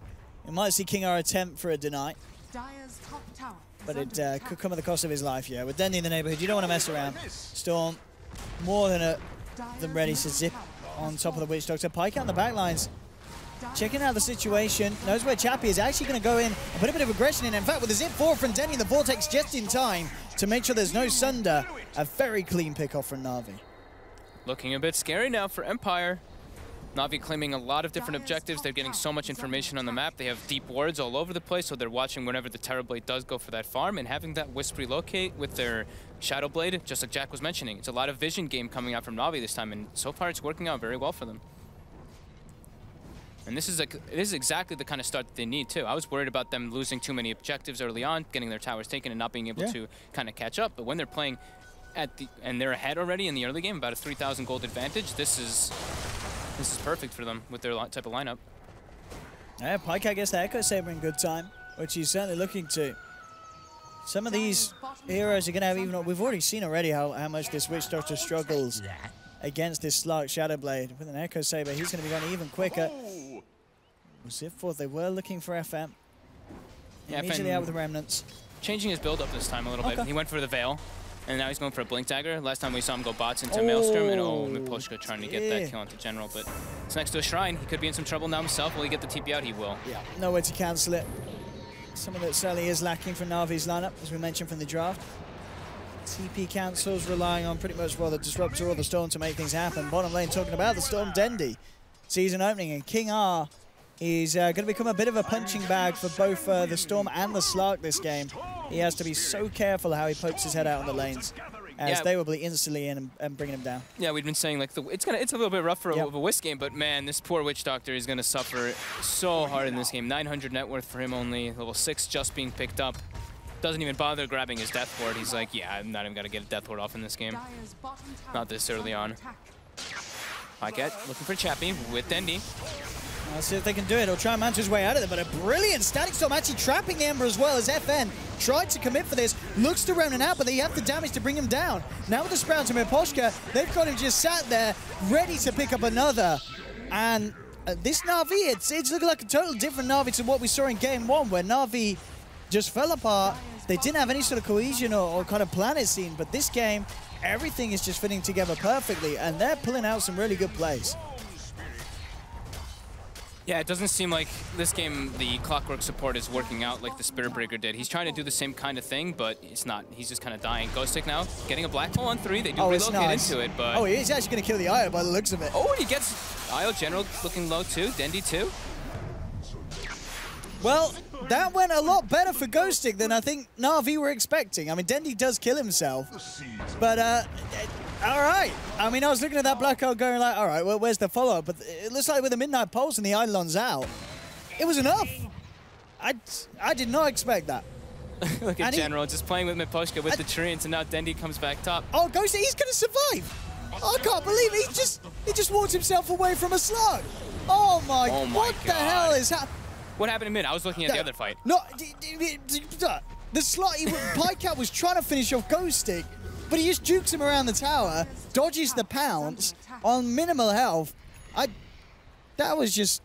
We might see King R attempt for a deny, but it could come at the cost of his life, yeah. With Dendy in the neighborhood, you don't want to mess around. Storm, more than ready to zip on top of the Witch Doctor. Pyke out on the backlines, checking out the situation, knows where Chappie is, actually going to go in and put a bit of aggression in. In fact, with the zip forward from Dendy, the Vortex just in time to make sure there's no Sunder. A very clean pick-off from Na'Vi. Looking a bit scary now for Empire. Na'Vi claiming a lot of different objectives. They're getting so much information on the map. They have deep wards all over the place, so they're watching whenever the Terrorblade does go for that farm, and having that Wisp relocate with their Shadowblade, just like Jack was mentioning. It's a lot of vision game coming out from Na'Vi this time, and so far it's working out very well for them. And this is exactly the kind of start that they need, too. I was worried about them losing too many objectives early on, getting their towers taken and not being able to kind of catch up. But when they're playing and they're ahead already in the early game, about a 3,000 gold advantage, this is perfect for them with their type of lineup. Yeah, Pyke gets the Echo Saber in good time, which he's certainly looking to. Some of these heroes are going to have even... We've already seen already how much this Witch Doctor struggles against this Slark Shadowblade. With an Echo Saber, he's going to be going even quicker. Zip forth, they were looking for FM. Yeah, immediately out with the Remnants. Changing his build up this time a little bit. He went for the Veil, and now he's going for a Blink Dagger. Last time we saw him go bots into Maelstrom, and Miposhka trying to get that kill onto General, but it's next to a Shrine. He could be in some trouble now himself. Will he get the TP out? He will. Yeah, no way to cancel it. Some of that certainly is lacking from Na'Vi's lineup, as we mentioned from the draft. TP cancels, relying on pretty much, well, the Disruptor or the Storm to make things happen. Bottom lane talking about the Storm, Dendy. Season opening, and King R is going to become a bit of a punching bag for both the Storm and the Slark this game. He has to be so careful how he pokes his head out on the lanes, as they will be instantly in and bringing him down. Yeah, we've been saying like it's a little bit rough for a Wisp game, but man, this poor Witch Doctor is going to suffer so hard in this game. 900 net worth for him only, level 6 just being picked up. Doesn't even bother grabbing his Death Ward. He's like, yeah, I'm not even going to get a Death Ward off in this game. Not this early on. Pyke looking for Chappie with Dendy. Let's see if they can do it. He'll try and manage his way out of it, but a brilliant Static Storm actually trapping the Ember as well, as FN tried to commit for this. Looks to Ronan out, but they have the damage to bring him down. Now with the Sprout to Miposhka, they've got him just sat there, ready to pick up another. And this Na'Vi, it's looking like a totally different Na'Vi to what we saw in Game 1, where Na'Vi just fell apart. They didn't have any sort of cohesion or kind of plan it seemed, but this game, everything is just fitting together perfectly, and they're pulling out some really good plays. Yeah, it doesn't seem like this game, the Clockwork support is working out like the Spirit Breaker did. He's trying to do the same kind of thing, but it's not. He's just kind of dying. Ghostic now, getting a Black Hole on 3. They do relocate into it, but... Oh, he's actually going to kill the Io by the looks of it. Oh, and he gets Io General looking low too. Dendy too. Well, that went a lot better for Ghostic than I think Na'Vi were expecting. I mean, Dendy does kill himself, but all right. I mean, I was looking at that Black Hole going like, all right, well, where's the follow-up? But it looks like with the Midnight Pulse and the Eidolon's out, it was enough. I did not expect that. Look at General just playing with Miposhka with the treants, and now Dendy comes back top. Oh, Ghostic, he's going to survive. I can't believe it. He just walked himself away from a slug. Oh my what God. The hell is happening? What happened in mid? I was looking at the other fight. No, the slot, Pycat was trying to finish off Ghost Stick, but he just jukes him around the tower, dodges the pounce on minimal health. That was just,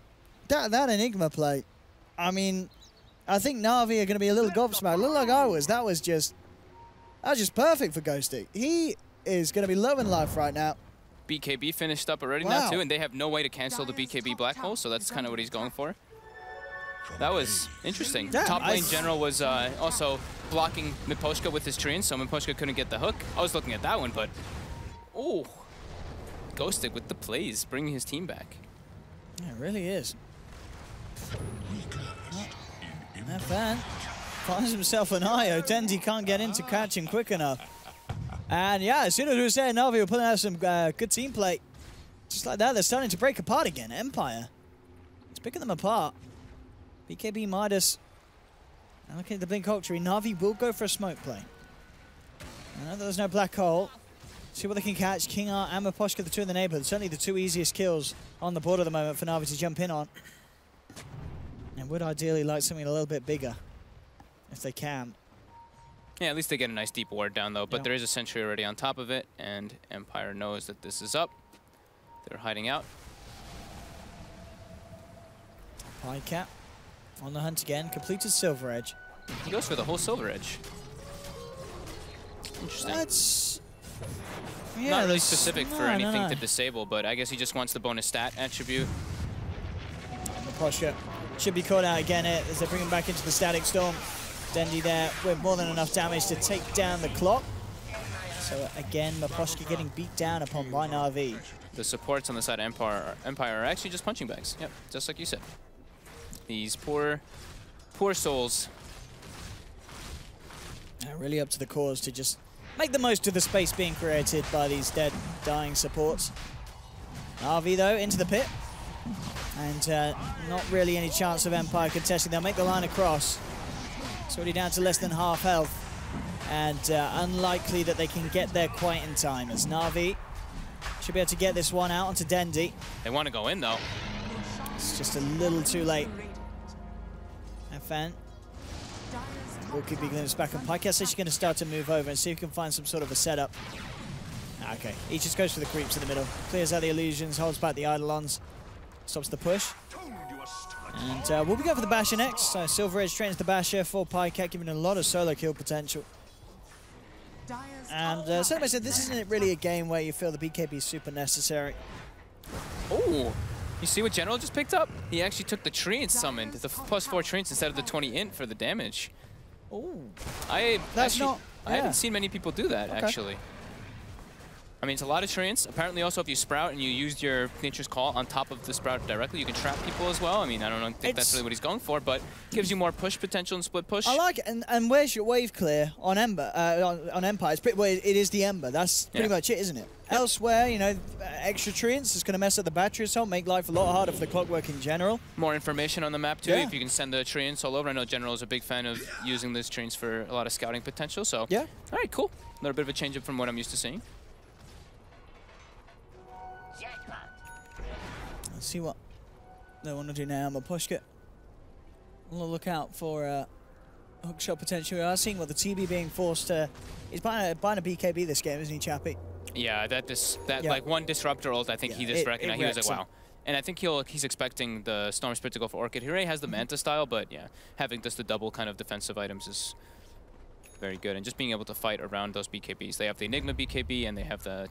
that Enigma play. I mean, I think Na'Vi are going to be a little gobsmacked, a little like I was. That was just perfect for Ghost Stick. He is going to be loving life right now. BKB finished up already now too, and they have no way to cancel the BKB Black Hole, so that's kind of what he's going for. That was interesting. Yeah, Top lane general was also blocking Miposhka with his treant, so Miposhka couldn't get the hook. I was looking at that one, but oh, Ghost Stick with the plays, bringing his team back. Yeah, it really is. That fan finds himself an IO. Dendy can't get into catching quick enough. And yeah, as soon as we were saying Na'Vi were pulling out some good team play, just like that, they're starting to break apart again. Empire, it's picking them apart. BKB Midas, looking at the Blink Octree, Na'Vi will go for a smoke play. I know there's no black hole. See what they can catch. King Art and Miposhka, the two in the neighborhood. Certainly the two easiest kills on the board at the moment for Na'Vi to jump in on. And would ideally like something a little bit bigger, if they can. Yeah, at least they get a nice deep ward down, though. But there is a sentry already on top of it, and Empire knows that this is up. They're hiding out. Pycat on the hunt again. Completed Silver Edge. He goes for the whole Silver Edge. Interesting. That's... Yeah, not really specific for anything to disable, but I guess he just wants the bonus stat attribute. Miposhka should be caught out again as they bring him back into the Static Storm. Dendy there with more than enough damage to take down the clock. So again, Miposhka getting beat down upon by Na'Vi. The supports on the side of Empire are actually just punching bags. Yep, just like you said. These poor souls. Really up to the cause to just make the most of the space being created by these dead, dying supports. Na'Vi though into the pit. And not really any chance of Empire contesting. They'll make the line across. It's already down to less than half health. And unlikely that they can get there quite in time, as Na'Vi should be able to get this one out onto Dendy. They want to go in, though. It's just a little too late. FN will keep this back on. Pycat says she's going to start to move over and see if we can find some sort of a setup. Okay, he just goes for the creeps in the middle. Clears out the illusions, holds back the Eidolons. Stops the push. And we'll be going for the Basher next. Silver Edge trains the Basher for Pycat, giving a lot of solo kill potential. And so I said, this isn't really a game where you feel the BKB is super necessary. Oh, you see what General just picked up? He actually took the treant summoned, the +4 treants instead of the 20 int for the damage. Oh, I I haven't seen many people do that, actually. I mean, it's a lot of treants. Apparently, also, if you sprout and you used your Nature's Call on top of the sprout directly, you can trap people as well. I mean, I don't think that's really what he's going for, but gives you more push potential and split push. I like it. And where's your wave clear on Ember? On Empire, well, it is the Ember. That's pretty much it, isn't it? Elsewhere, you know, extra treants is going to mess up the battery assault, make life a lot harder for the Clockwork in general. More information on the map, too, if you can send the treants all over. I know General is a big fan of using those treants for a lot of scouting potential, so... Yeah. All right, cool. A little bit of a change up from what I'm used to seeing. Let's see what they want to do now. Miposhka on the lookout for a hookshot potential. We are seeing what the TB being forced to... He's buying a BKB this game, isn't he, Chappie? Yeah, like one disruptor ult, I think he just recognized. He was like, wow. And I think he's expecting the Storm Spirit to go for Orchid. He already has the Manta style, but yeah, having just the double kind of defensive items is very good. And just being able to fight around those BKBs. They have the Enigma BKB and they have the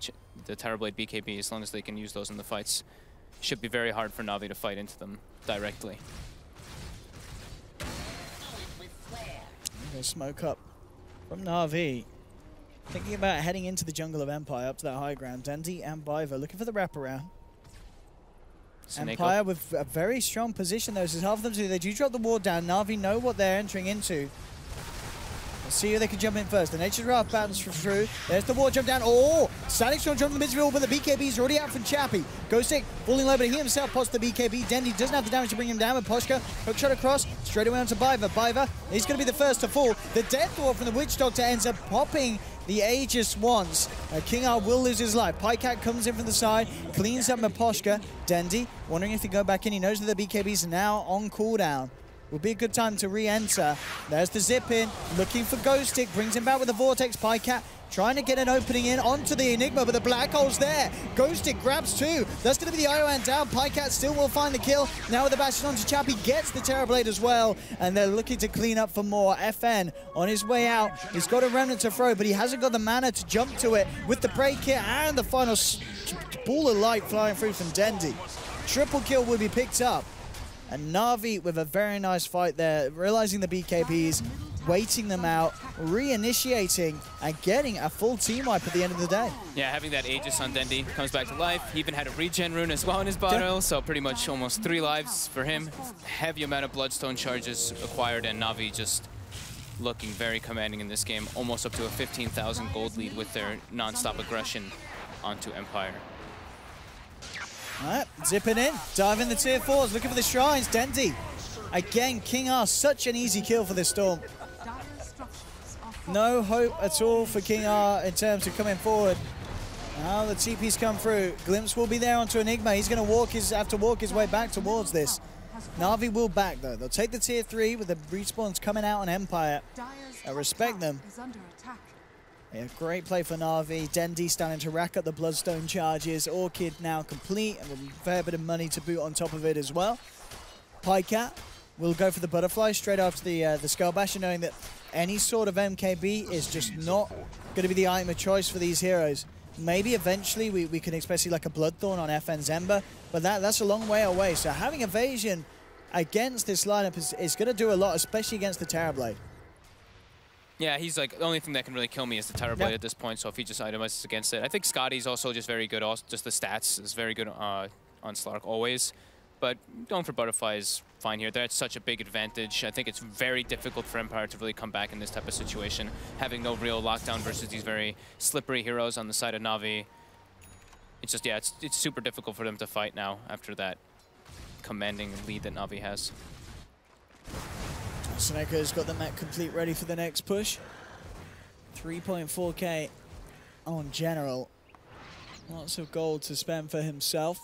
Terrorblade BKB. As long as they can use those in the fights, should be very hard for Na'Vi to fight into them directly. Go smoke up from Na'Vi. Thinking about heading into the jungle of Empire up to that high ground. Dendy and Biva looking for the wraparound. Empire with a very strong position though, so half of them do. They do drop the ward down. Na'Vi know what they're entering into. Let's see who they can jump in first. The Nature's Wrath bounce through. There's the ward jump down. Oh! Static Storm jump in the midfield, but the BKB is already out from Chappie. Ghost Stick falling low, but he himself pots the BKB. Dendy doesn't have the damage to bring him down. Miposhka, hookshot across, straight away onto Biva. Biva, he's going to be the first to fall. The Death Dwarf from the Witch Doctor ends up popping the Aegis once. King R will lose his life. Pycat comes in from the side, cleans up Miposhka. Dendy, wondering if he go back in. He knows that the BKBs are now on cooldown. will be a good time to re-enter. There's the zip in, looking for Ghostic, brings him back with the Vortex. Pycat trying to get an opening in onto the Enigma, but the black hole's there. Ghostic grabs two. That's going to be the Ioan down. Pycat still will find the kill. Now with the bashes onto Chappie, gets the Terrorblade as well, and they're looking to clean up for more. FN on his way out. He's got a Remnant to throw, but he hasn't got the mana to jump to it with the Prey Kit and the final ball of light flying through from Dendi. Triple kill will be picked up. And Na'Vi with a very nice fight there, realizing the BKBs, waiting them out, reinitiating, and getting a full team wipe at the end of the day. Yeah, having that Aegis on Dendi comes back to life. He even had a regen rune as well in his bottle, so pretty much almost 3 lives for him. Heavy amount of Bloodstone charges acquired, and Na'Vi just looking very commanding in this game, almost up to a 15,000 gold lead with their non-stop aggression onto Empire. All right, zipping in, diving the tier 4s, looking for the shrines. Dendi, again, King R, such an easy kill for this Storm. No hope at all for King R in terms of coming forward. Now the TP's come through. Glimpse will be there onto Enigma. He's going to have to walk his way back towards this. Na'Vi will back, though. They'll take the tier 3 with the respawns coming out on Empire. I respect them. Yeah, great play for Na'Vi. Dendi starting to rack up the Bloodstone charges. Orchid now complete, and with a fair bit of money to boot on top of it as well. Pycat will go for the Butterfly straight after the Skull Basher, knowing that any sort of MKB is just not going to be the item of choice for these heroes. Maybe eventually we can expect like a Bloodthorn on FN's Ember, but that's a long way away. So having evasion against this lineup is going to do a lot, especially against the Terrorblade. Yeah, he's like, the only thing that can really kill me is the Terrorblade at this point, so if he just itemizes against it. I think Scotty's also just very good, also just the stats is very good on Slark always. But going for Butterfly is fine here. That's such a big advantage. I think it's very difficult for Empire to really come back in this type of situation, having no real lockdown versus these very slippery heroes on the side of Na'Vi. It's just, yeah, it's super difficult for them to fight now after that commanding lead that Na'Vi has. Seneca's got the mech complete, ready for the next push. 3.4k on General. Lots of gold to spend for himself.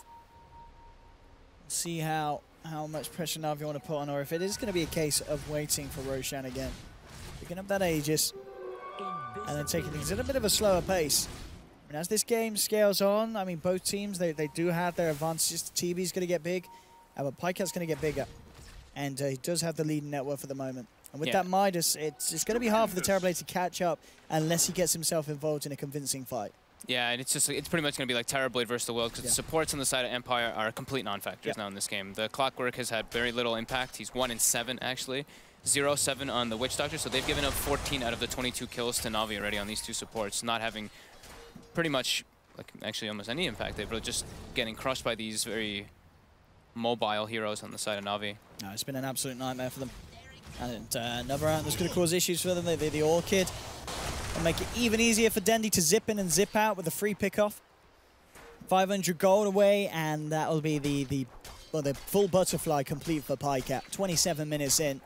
See how much pressure Na'Vi want to put on, or if it is going to be a case of waiting for Roshan again. Picking up that Aegis, and then taking things at a bit of a slower pace. I mean, as this game scales on, I mean, both teams, they do have their advantages. TB's going to get big, but Pycat's going to get bigger. And he does have the leading network for the moment. And with that Midas, it's going to be hard for the Terrorblade to catch up unless he gets himself involved in a convincing fight. Yeah, and it's pretty much going to be like Terrorblade versus the world, because the supports on the side of Empire are complete non-factors now in this game. The Clockwork has had very little impact. He's 1-7 actually. 0-7 on the Witch Doctor, so they've given up 14 out of the 22 kills to Na'Vi already on these two supports, not having pretty much, like, actually almost any impact. They're just getting crushed by these very mobile heroes on the side of Na'Vi. No, it's been an absolute nightmare for them. And another round that's going to cause issues for them. The Orchid will make it even easier for Dendi to zip in and zip out with a free pick-off. 500 gold away, and that will be the full Butterfly complete for Pycat. 27 minutes in,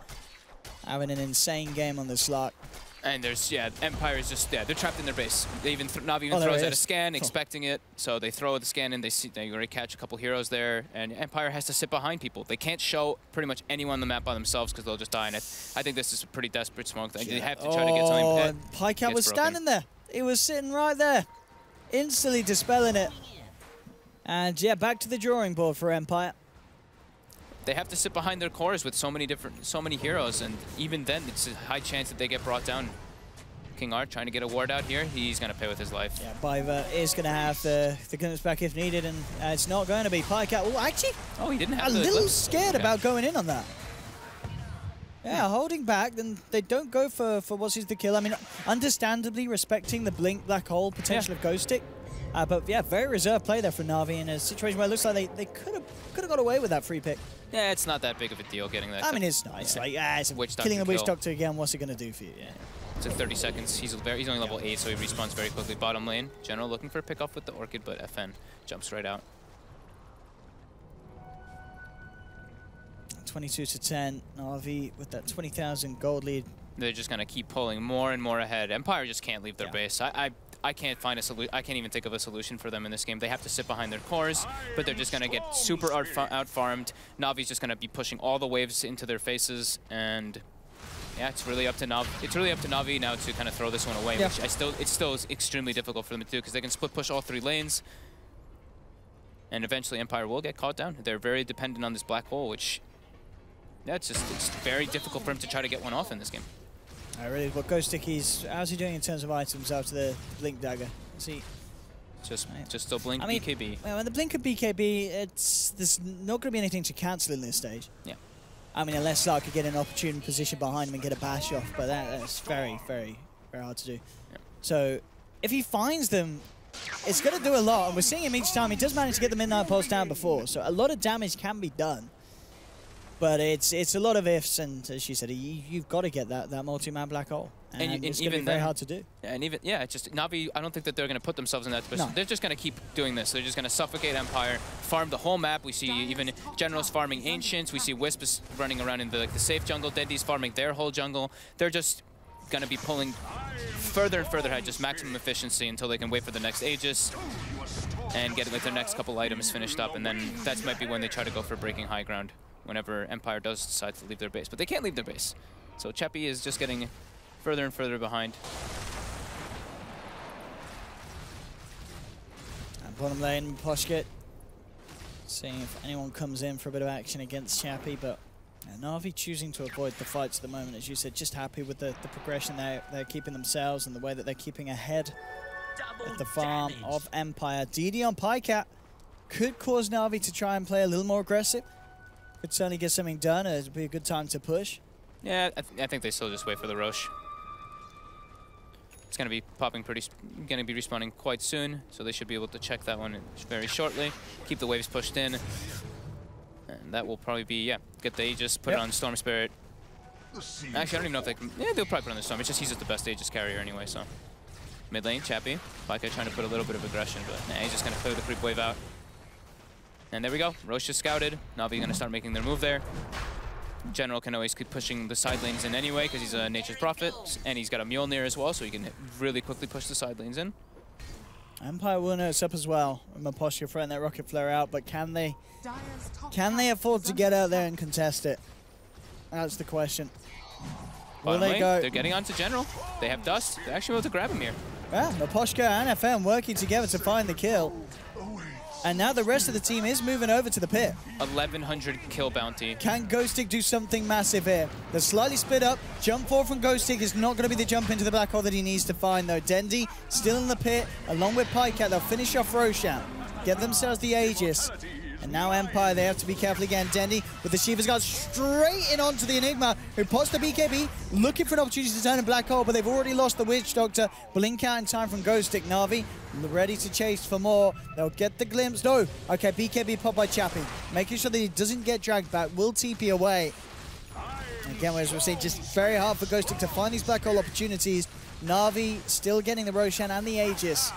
having an insane game on the slot. And there's, Empire is just, they're trapped in their base. They even Na'Vi even throws out a scan, expecting it. So they throw the scan in, they already catch a couple heroes there, and Empire has to sit behind people. They can't show pretty much anyone on the map by themselves because they'll just die in it. I think this is a pretty desperate smoke. They have to try to get something. Pycat was standing there. He was sitting right there, instantly dispelling it. And yeah, back to the drawing board for Empire. They have to sit behind their cores with so many heroes, and even then, it's a high chance that they get brought down. King Art trying to get a ward out here. He's going to pay with his life. Yeah, Biva is going to have the glimpse back if needed, and it's not going to be Pycat. Oh, actually, he didn't have a little scared about going in on that. Yeah, holding back, then they don't go for what is the kill. I mean, understandably respecting the blink black hole potential of Ghost Stick. But yeah, very reserved play there for Na'Vi in a situation where it looks like they could have got away with that free pick. Yeah, it's not that big of a deal getting that. I mean, it's nice. Like, killing the Witch Doctor again, what's it going to do for you? Yeah. It's at 30 seconds. He's only level 8, so he respawns very quickly. Bottom lane, General looking for a pick off with the Orchid, but FN jumps right out. 22-10, Na'Vi with that 20,000 gold lead. They're just going to keep pulling more and more ahead. Empire just can't leave their base. I can't find a solution. I can't even think of a solution for them in this game. They have to sit behind their cores, but they're just gonna get super out-farmed. Navi's just gonna be pushing all the waves into their faces, and yeah, it's really up to Navi. It's really up to Navi now to kind of throw this one away, which it's still extremely difficult for them to do because they can split push all 3 lanes, and eventually Empire will get caught down. They're very dependent on this black hole, which yeah, it's very difficult for him to try to get one off in this game. Really, what Ghostic, how's he doing in terms of items after the Blink Dagger? Is he just still blink BKB? Well, when the blink of BKB, there's not going to be anything to cancel in this stage. Yeah. I mean, unless Sark could get an opportune position behind him and get a bash off, but that's very, very, very hard to do. Yeah. So if he finds them, it's going to do a lot, and we're seeing him each time. He does manage to get the Midnight Pulse down before, so a lot of damage can be done. But it's a lot of ifs, and as she said, you've got to get that multi-man black hole, and it's going to be very hard to do. Yeah, and even it's just Navi. I don't think that they're going to put themselves in that position. No. They're just going to keep doing this. They're just going to suffocate Empire, farm the whole map. We see even Generals farming Ancients. We see Wisp is running around in the safe jungle. Dendi's farming their whole jungle. They're just going to be pulling further and further ahead, just maximum efficiency until they can wait for the next Aegis and get their next couple items finished up, and then that might be when they try to go for breaking high ground, whenever Empire does decide to leave their base. But they can't leave their base. So Cheppy is just getting further and further behind. And bottom lane, Poshkit, seeing if anyone comes in for a bit of action against Chappie, but Na'Vi choosing to avoid the fights at the moment, as you said, just happy with the progression they're keeping themselves and the way that they're keeping ahead at the farm of Empire. DD on Pycat could cause Na'Vi to try and play a little more aggressive. Could certainly get something done. It'd be a good time to push. Yeah, I think they still just wait for the Roche. It's going to be popping going to be respawning quite soon, so they should be able to check that one very shortly. Keep the waves pushed in. And that will probably be, get the Aegis, put it on Storm Spirit. Actually, I don't even know if they can, they'll probably put it on the Storm. It's just he's just the best Aegis carrier anyway, so. Mid lane, Chappie. Pyka trying to put a little bit of aggression, but he's just going to clear the creep wave out. And there we go. Roche just scouted. Na'Vi going to start making their move there. General can always keep pushing the side lanes in anyway because he's a Nature's Prophet, and he's got a Mjolnir as well, so he can really quickly push the side lanes in. Empire will know it's up as well. Maposha throwing that rocket flare out, but can they afford to get out there and contest it? That's the question. Will they go? They're getting onto General. They have Dust. They're actually able to grab him here. Yeah, Maposhka and FM working together to find the kill. And now the rest of the team is moving over to the pit. 1,100 kill bounty. Can Ghostic do something massive here? They're slightly split up. Jump forward from Ghostic is not going to be the jump into the black hole that he needs to find, though. Dendi still in the pit, along with Pycat. They'll finish off Roshan, get themselves the Aegis. And now Empire, they have to be careful again. Dendi with the Shiva's Guard straight in onto the Enigma, who pots the BKB, looking for an opportunity to turn a black hole, but they've already lost the Witch Doctor. Blink out in time from Ghostic. Na'Vi ready to chase for more. They'll get the glimpse. No. Okay, BKB popped by Chappie. Making sure that he doesn't get dragged back. Will TP away. Again, as we're seeing, just very hard for Ghostic to find these black hole opportunities. Na'Vi still getting the Roshan and the Aegis.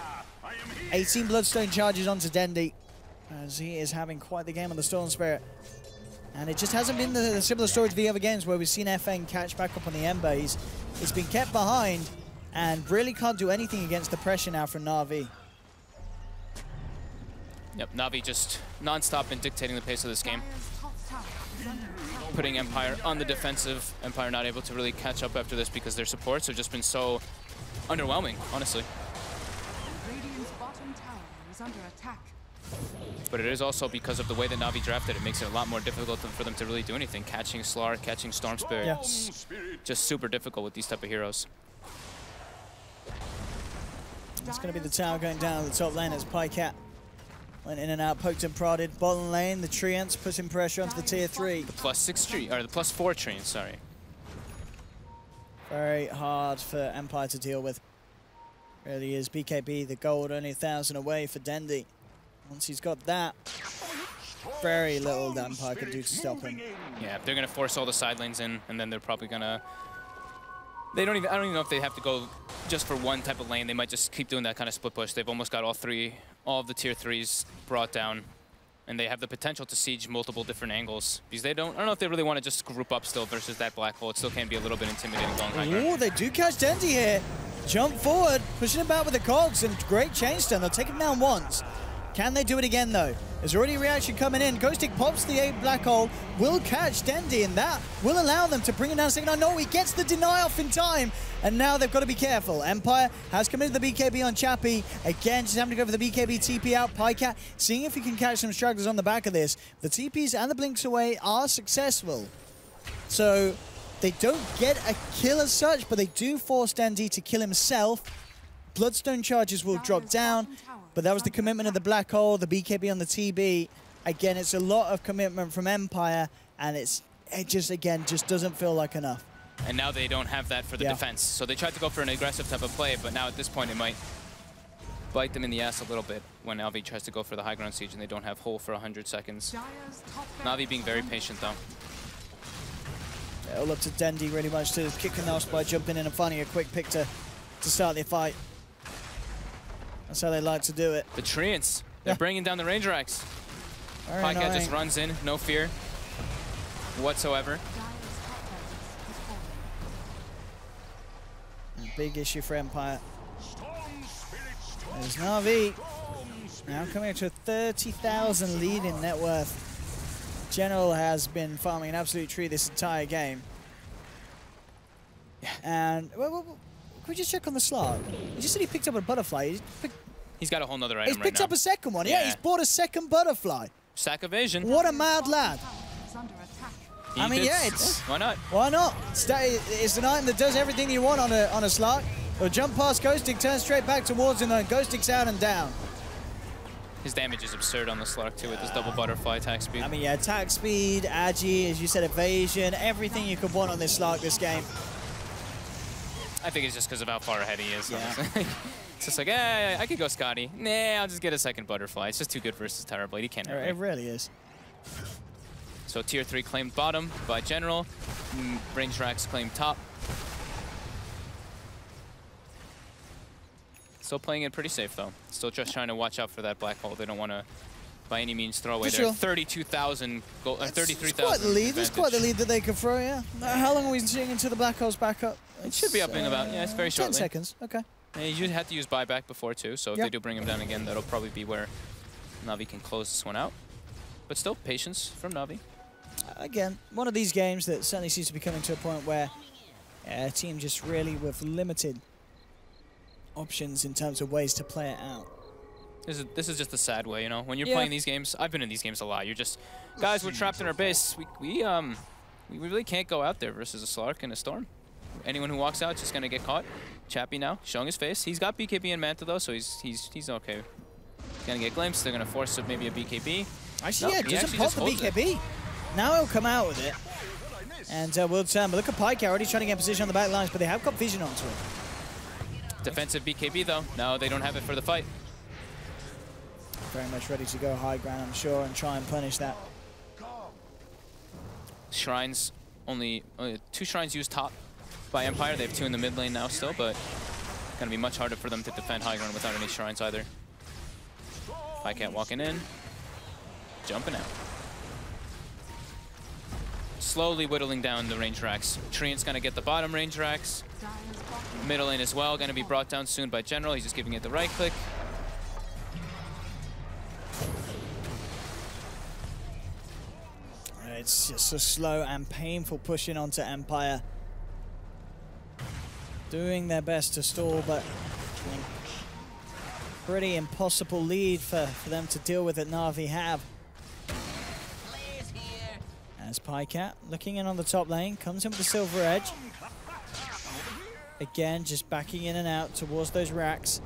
18 Bloodstone charges onto Dendi, as he is having quite the game on the Storm Spirit. And it just hasn't been the similar story to the other games where we've seen FN catch back up on the Ember. He's been kept behind and really can't do anything against the pressure now from Na'Vi. Yep, Na'Vi just non-stop been dictating the pace of this game. Putting Empire on the defensive. Empire not able to really catch up after this because their supports have just been so underwhelming, honestly. Radiant's bottom tower is under attack. But it is also because of the way that Na'Vi drafted. It makes it a lot more difficult for them to really do anything. Catching Slar, catching Storm Spirit. Yes. Just super difficult with these type of heroes. It's going to be the tower going down the top lane as Pycat went in and out, poked and prodded. Bottom lane, the Treants putting pressure onto the tier 3. The +6 tree, or the +4 Treants, sorry. Very hard for Empire to deal with. Really is. BKB, the gold, only 1,000 away for Dendi. Once he's got that, very little that Empire can do to stop him. Yeah, they're going to force all the side lanes in, and then they're probably going to... I don't even know if they have to go just for one type of lane. They might just keep doing that kind of split push. They've almost got all of the tier 3s brought down, and they have the potential to siege multiple different angles. Because I don't know if they really want to just group up still versus that black hole. It still can be a little bit intimidating going high ground. Oh, they do catch Dendi here. Jump forward, pushing him back with the cogs, and great chain stun. They'll take him down once. Can they do it again, though? There's already a reaction coming in. Ghostic pops the A black hole, will catch Dendi, and that will allow them to bring him down second. I know he gets the deny off in time, and now they've got to be careful. Empire has committed the BKB on Chappie. Again, just having to go for the BKB TP out. Pycat seeing if he can catch some stragglers on the back of this. The TPs and the blinks away are successful. So they don't get a kill as such, but they do force Dendi to kill himself. Bloodstone charges will drop down, but that was the commitment of the black hole, the BKB on the TB. Again, it's a lot of commitment from Empire, and it just doesn't feel like enough. And now they don't have that for the defense. So they tried to go for an aggressive type of play, but now at this point it might bite them in the ass a little bit when Navi tries to go for the high ground siege and they don't have hull for 100 seconds. Navi being very patient though. Yeah, all up to Dendi really much to kick the nose by jumping in and finding a quick pick to start the fight. That's how they like to do it. The Treants, they're bringing down the Ranger Axe. Pycat just runs in, no fear whatsoever. Big issue for Empire. There's Na'Vi. Now coming to a 30,000 lead in net worth. General has been farming an absolute tree this entire game. And can we just check on the slot? He just said he picked up a butterfly. He's got a whole nother item He's picked up a second one. Yeah, he's bought a second butterfly. Sack evasion. What a mad lad. I mean, yeah, it's... Why not? Why not? It's an item that does everything you want on a slot. He'll jump past Ghostic, turn straight back towards him, and Ghostic's out and down. His damage is absurd on the Slark too with his double butterfly attack speed. I mean, yeah, attack speed, agi, as you said, evasion, everything you could want on this Slark this game. I think it's just because of how far ahead he is. Yeah. It's just like, I could go Scotty. Nah, I'll just get a second butterfly. It's just too good versus Terrorblade. He can't have It really is. So tier 3 claimed bottom by General. Ranger Axe claimed top. Still playing it pretty safe though. Still just trying to watch out for that black hole. They don't want to, by any means, throw away their 32,000 gold, 33,000. Quite the lead. That's quite the lead that they could throw. Yeah. How long are we seeing until the black hole's back up? It should be up in about it's very shortly. 10 seconds. Okay. And you had to use buyback before too, so if they do bring him down again, that'll probably be where Navi can close this one out. But still, patience from Navi. Again, one of these games that certainly seems to be coming to a point where a team just really with limited options in terms of ways to play it out. This is just a sad way, you know. When you're playing these games, I've been in these games a lot. You're just, guys, we're trapped in our base. We really can't go out there versus a Slark and a Storm. Anyone who walks out is just gonna get caught. Chappie now showing his face. He's got BKB and Manta though, so he's okay. He's gonna get glimpsed. They're gonna force maybe a BKB. Actually, yeah, doesn't pop the BKB. Now he'll come out with it. And we'll turn. But look at Pyke already trying to get position on the back lines, but they have got vision onto it. Defensive BKB though. No, they don't have it for the fight. Very much ready to go high ground, I'm sure, and try and punish that. Shrines, only 2 shrines used top by Empire. They have 2 in the mid lane now still, but it's gonna be much harder for them to defend high ground without any shrines either. Pycat walking in, jumping out. Slowly whittling down the Ranger Axe. Treant's gonna get the bottom Ranger Axe. Middle lane as well, gonna be brought down soon by General. He's just giving it the right click. It's just a slow and painful pushing onto Empire. Doing their best to stall, but pretty impossible lead for them to deal with that Na'Vi have. As Pycat looking in on the top lane, comes in with the Silver Edge. Again, just backing in and out towards those racks.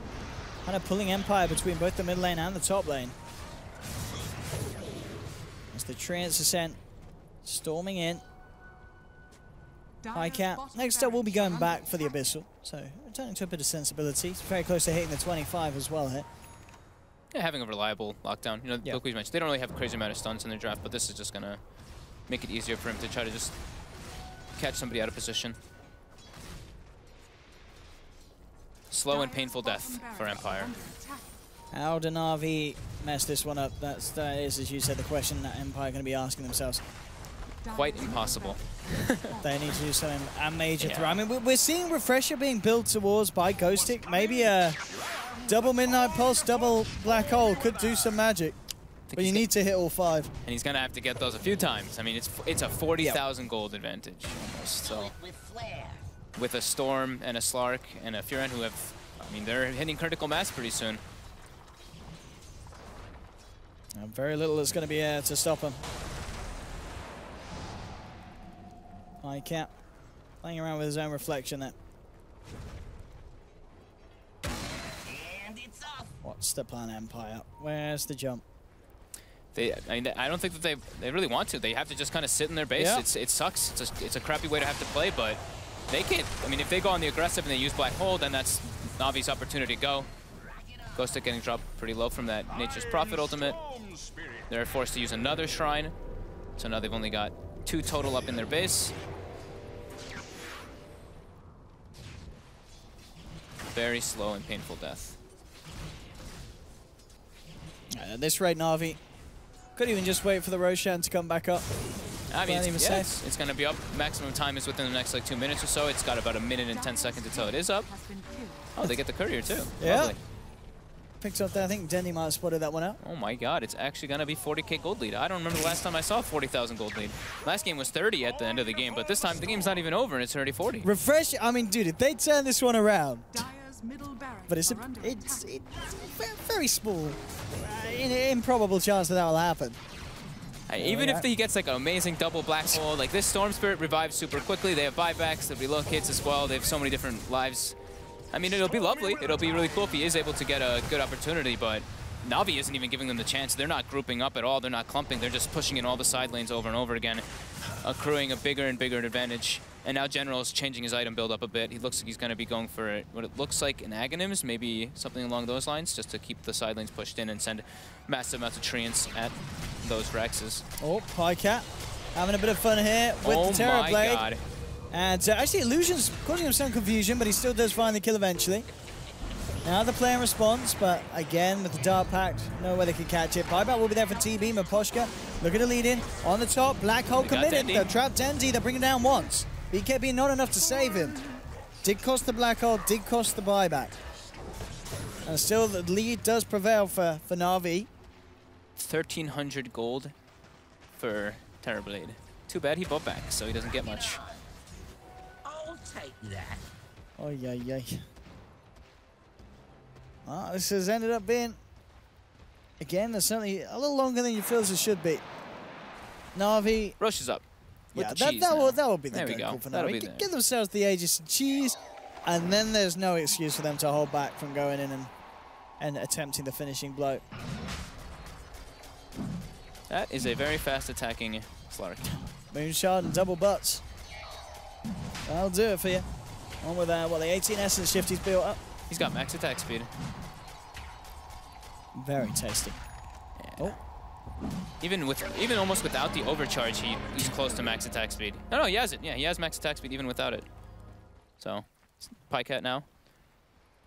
Kind of pulling Empire between both the mid lane and the top lane. As the Treants Ascent storming in. Pycat. Next up, we'll be going back for the Abyssal. So, returning to a bit of sensibility. It's very close to hitting the 25 as well here. Yeah, having a reliable lockdown. You know, like we mentioned, they don't really have a crazy amount of stuns in their draft, but this is just going to make it easier for him to try to just catch somebody out of position. Slow and painful death for Empire. How do Na'Vi mess this one up? That is, as you said, the question that Empire are going to be asking themselves. Quite impossible. They need to do something, a major throw. I mean, we're seeing Refresher being built towards by Ghostic. Maybe a double Midnight Pulse, double Black Hole could do some magic. But you need to hit all 5. And he's going to have to get those a few times. I mean, it's a 40,000 gold advantage almost. So with a Storm and a Slark and a Furen who have, I mean, they're hitting critical mass pretty soon. And very little is going to be to stop him. Cat playing around with his own reflection there. And it's off. What's the plan, Empire? Where's the jump? I don't think that they really want to. They have to just kind of sit in their base. Yeah. It sucks. It's a crappy way to have to play, but they can't. I mean, if they go on the aggressive and they use Black Hole, then that's an obvious opportunity to go. Ghostic getting dropped pretty low from that Nature's Prophet ultimate. They're forced to use another Shrine, so now they've only got 2 total up in their base. Very slow and painful death. At this rate, Na'Vi could even just wait for the Roshan to come back up. I mean, it's going to be up. Maximum time is within the next like 2 minutes or so. It's got about 1 minute and 10 seconds until it is up. Oh, they get the courier too. Yeah. Lovely. Picked up there. I think Dendy might have spotted that one out. Oh my God, it's actually going to be 40k gold lead. I don't remember the last time I saw 40,000 gold lead. Last game was 30 at the end of the game, but this time the game's not even over and it's already 40. Refresh. I mean, dude, if they turn this one around. But it's very small, improbable chance that will happen. Even if he gets like an amazing double Black Hole, like this Storm Spirit revives super quickly. They have buybacks, they relocates as well. They have so many different lives. I mean, it'll be lovely. It'll be really cool if he is able to get a good opportunity, but Na'Vi isn't even giving them the chance. They're not grouping up at all. They're not clumping. They're just pushing in all the side lanes over and over again, accruing a bigger and bigger advantage. And now General is changing his item build up a bit. He looks like he's going to be going for what it looks like an Aghanims, maybe something along those lines, just to keep the side lanes pushed in and send massive amounts of treants at those Rexes. Oh, Cat having a bit of fun here with the Terror Blade. God. And actually, Illusion's causing him some confusion, but he still does find the kill eventually. Now the player responds, but again, with the Dark Pact, no way they can catch it. Buyback will be there for TB. Maposhka looking to lead in on the top. Black Hole committed. They'll trap Dendy. They'll bring it down once. BKB not enough to save him. Did cost the Black Hole, did cost the buyback. And still the lead does prevail for Na'Vi. 1,300 gold for Terrorblade. Too bad he bought back, so he doesn't get much. I'll take that. Oh, yeah. Well, this has ended up being, again, there's certainly a little longer than you feel as it should be. Na'Vi. Roche is up. Yeah, that will be the good call for Na'Vi. Give themselves the Aegis and cheese, and then there's no excuse for them to hold back from going in and attempting the finishing blow. That is a very fast attacking Slark. Moonshard and double butts. That'll do it for you. On with what, the 18 essence shift he's built up. He's got max attack speed. Very tasty. Yeah. Oh. Even almost without the overcharge, he's close to max attack speed. No, he has it. Yeah, he has max attack speed even without it. So, Cat now.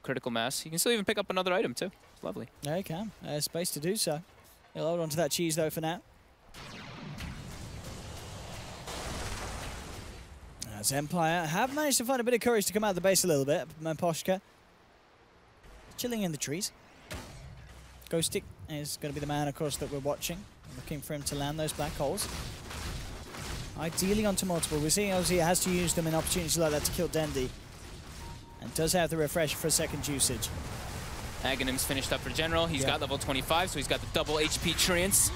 Critical mass. He can still even pick up another item too. It's lovely. Yeah, he can. There's space to do so. He'll hold on to that cheese though for now. As Empire have managed to find a bit of courage to come out of the base a little bit. Maposhka chilling in the trees. Ghostic is going to be the man, of course, that we're watching. Looking for him to land those black holes. Ideally onto multiple. We're seeing obviously he has to use them in opportunities like that to kill Dendy. And does have the refresh for a second usage. Aghanim's finished up for General. He's got level 25, so he's got the double HP treants.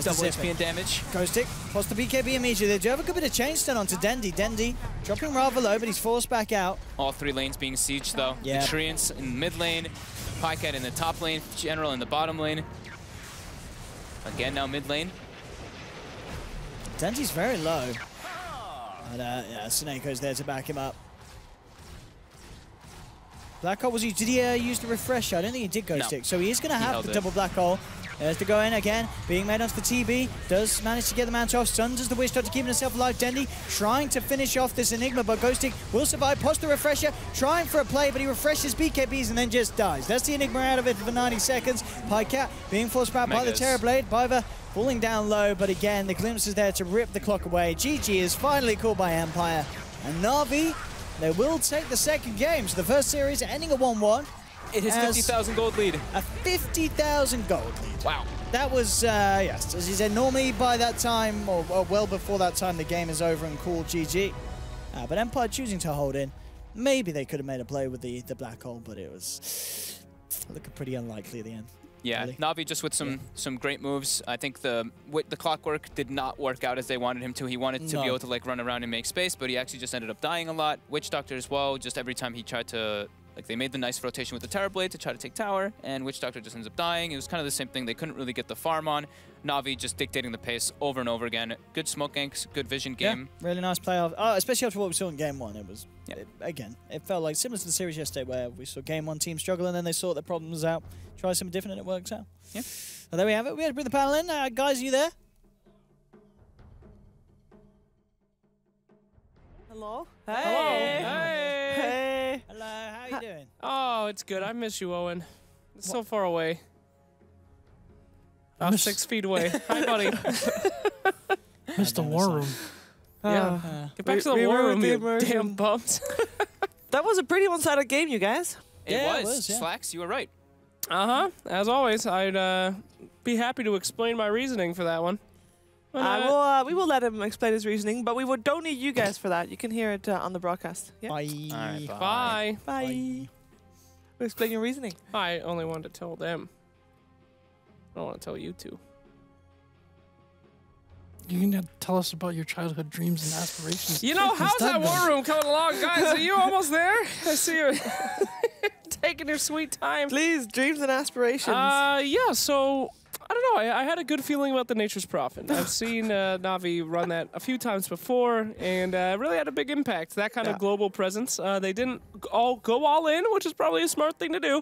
Double HP and damage. Ghostic posts the BKB immediately. They do have a good bit of chain stun onto Dendy. Dendy dropping rather low, but he's forced back out. All 3 lanes being sieged, though. Yeah. The treants in mid lane, Cat in the top lane, General in the bottom lane. Again, now mid lane. Dendy's very low. But yeah, Suneko's there to back him up. Black Hole, did he use the refresher? I don't think he did Ghostic. No. So he is going to have the double Black Hole. There's the go in again, being made onto the TB. Does manage to get the man off. Sun does the wish to keep himself alive. Dendy trying to finish off this Enigma, but Ghostic will survive. Post the refresher, trying for a play, but he refreshes BKBs and then just dies. That's the Enigma out of it for 90 seconds. Cat being forced back by the Terror Blade, by the falling down low, but again, the glimpse is there to rip the clock away. GG is finally called by Empire, and Na'Vi, they will take the second game. So the first series ending at 1-1. It is 50,000 gold lead. A 50,000 gold lead. Wow. That was, yes, as you said, normally by that time, or well before that time, the game is over and called GG. But Empire choosing to hold in. Maybe they could have made a play with the black hole, but it was looking pretty unlikely at the end. Yeah, really. Na'Vi just with some great moves. I think the clockwork did not work out as they wanted him to. He wanted to be able to like run around and make space, but he actually just ended up dying a lot. Witch Doctor as well, just every time he tried to, like they made the nice rotation with the Terror Blade to try to take tower, and Witch Doctor just ends up dying. It was kind of the same thing. They couldn't really get the farm on. Na'Vi just dictating the pace over and over again. Good smoke ganks, good vision game. Yeah, really nice playoff. Oh, especially after what we saw in game one. It was, again, it felt like similar to the series yesterday where we saw game one team struggle and then they sort their problems out, try something different and it works out. Yeah. Well, there we have it. We had to bring the panel in. Guys, are you there? Hello? Hey. Hey. Hey. Hello, how are you doing? Oh, it's good. I miss you, Owen. It's so far away. I miss- 6 feet away. Hi, buddy. Missed the war room. Yeah. Get back to the we war were room, the you immersion. damn bums. That was a pretty one-sided game, you guys. Yeah, it was, yeah. Slacks, you were right. As always, I'd be happy to explain my reasoning for that one. But, We will let him explain his reasoning, but don't need you guys for that. You can hear it on the broadcast. Yeah. Bye. All right, bye. Bye. Explain your reasoning. I only wanted to tell them. I don't want to tell you two. You can tell us about your childhood dreams and aspirations. You know, how's Instead, that then. war room coming along? Guys, are you almost there? I see you taking your sweet time. Please, dreams and aspirations. Yeah, so, I don't know. I had a good feeling about the Nature's Prophet. I've seen Na'Vi run that a few times before, and really had a big impact. That kind of global presence. They didn't all go all in, which is probably a smart thing to do.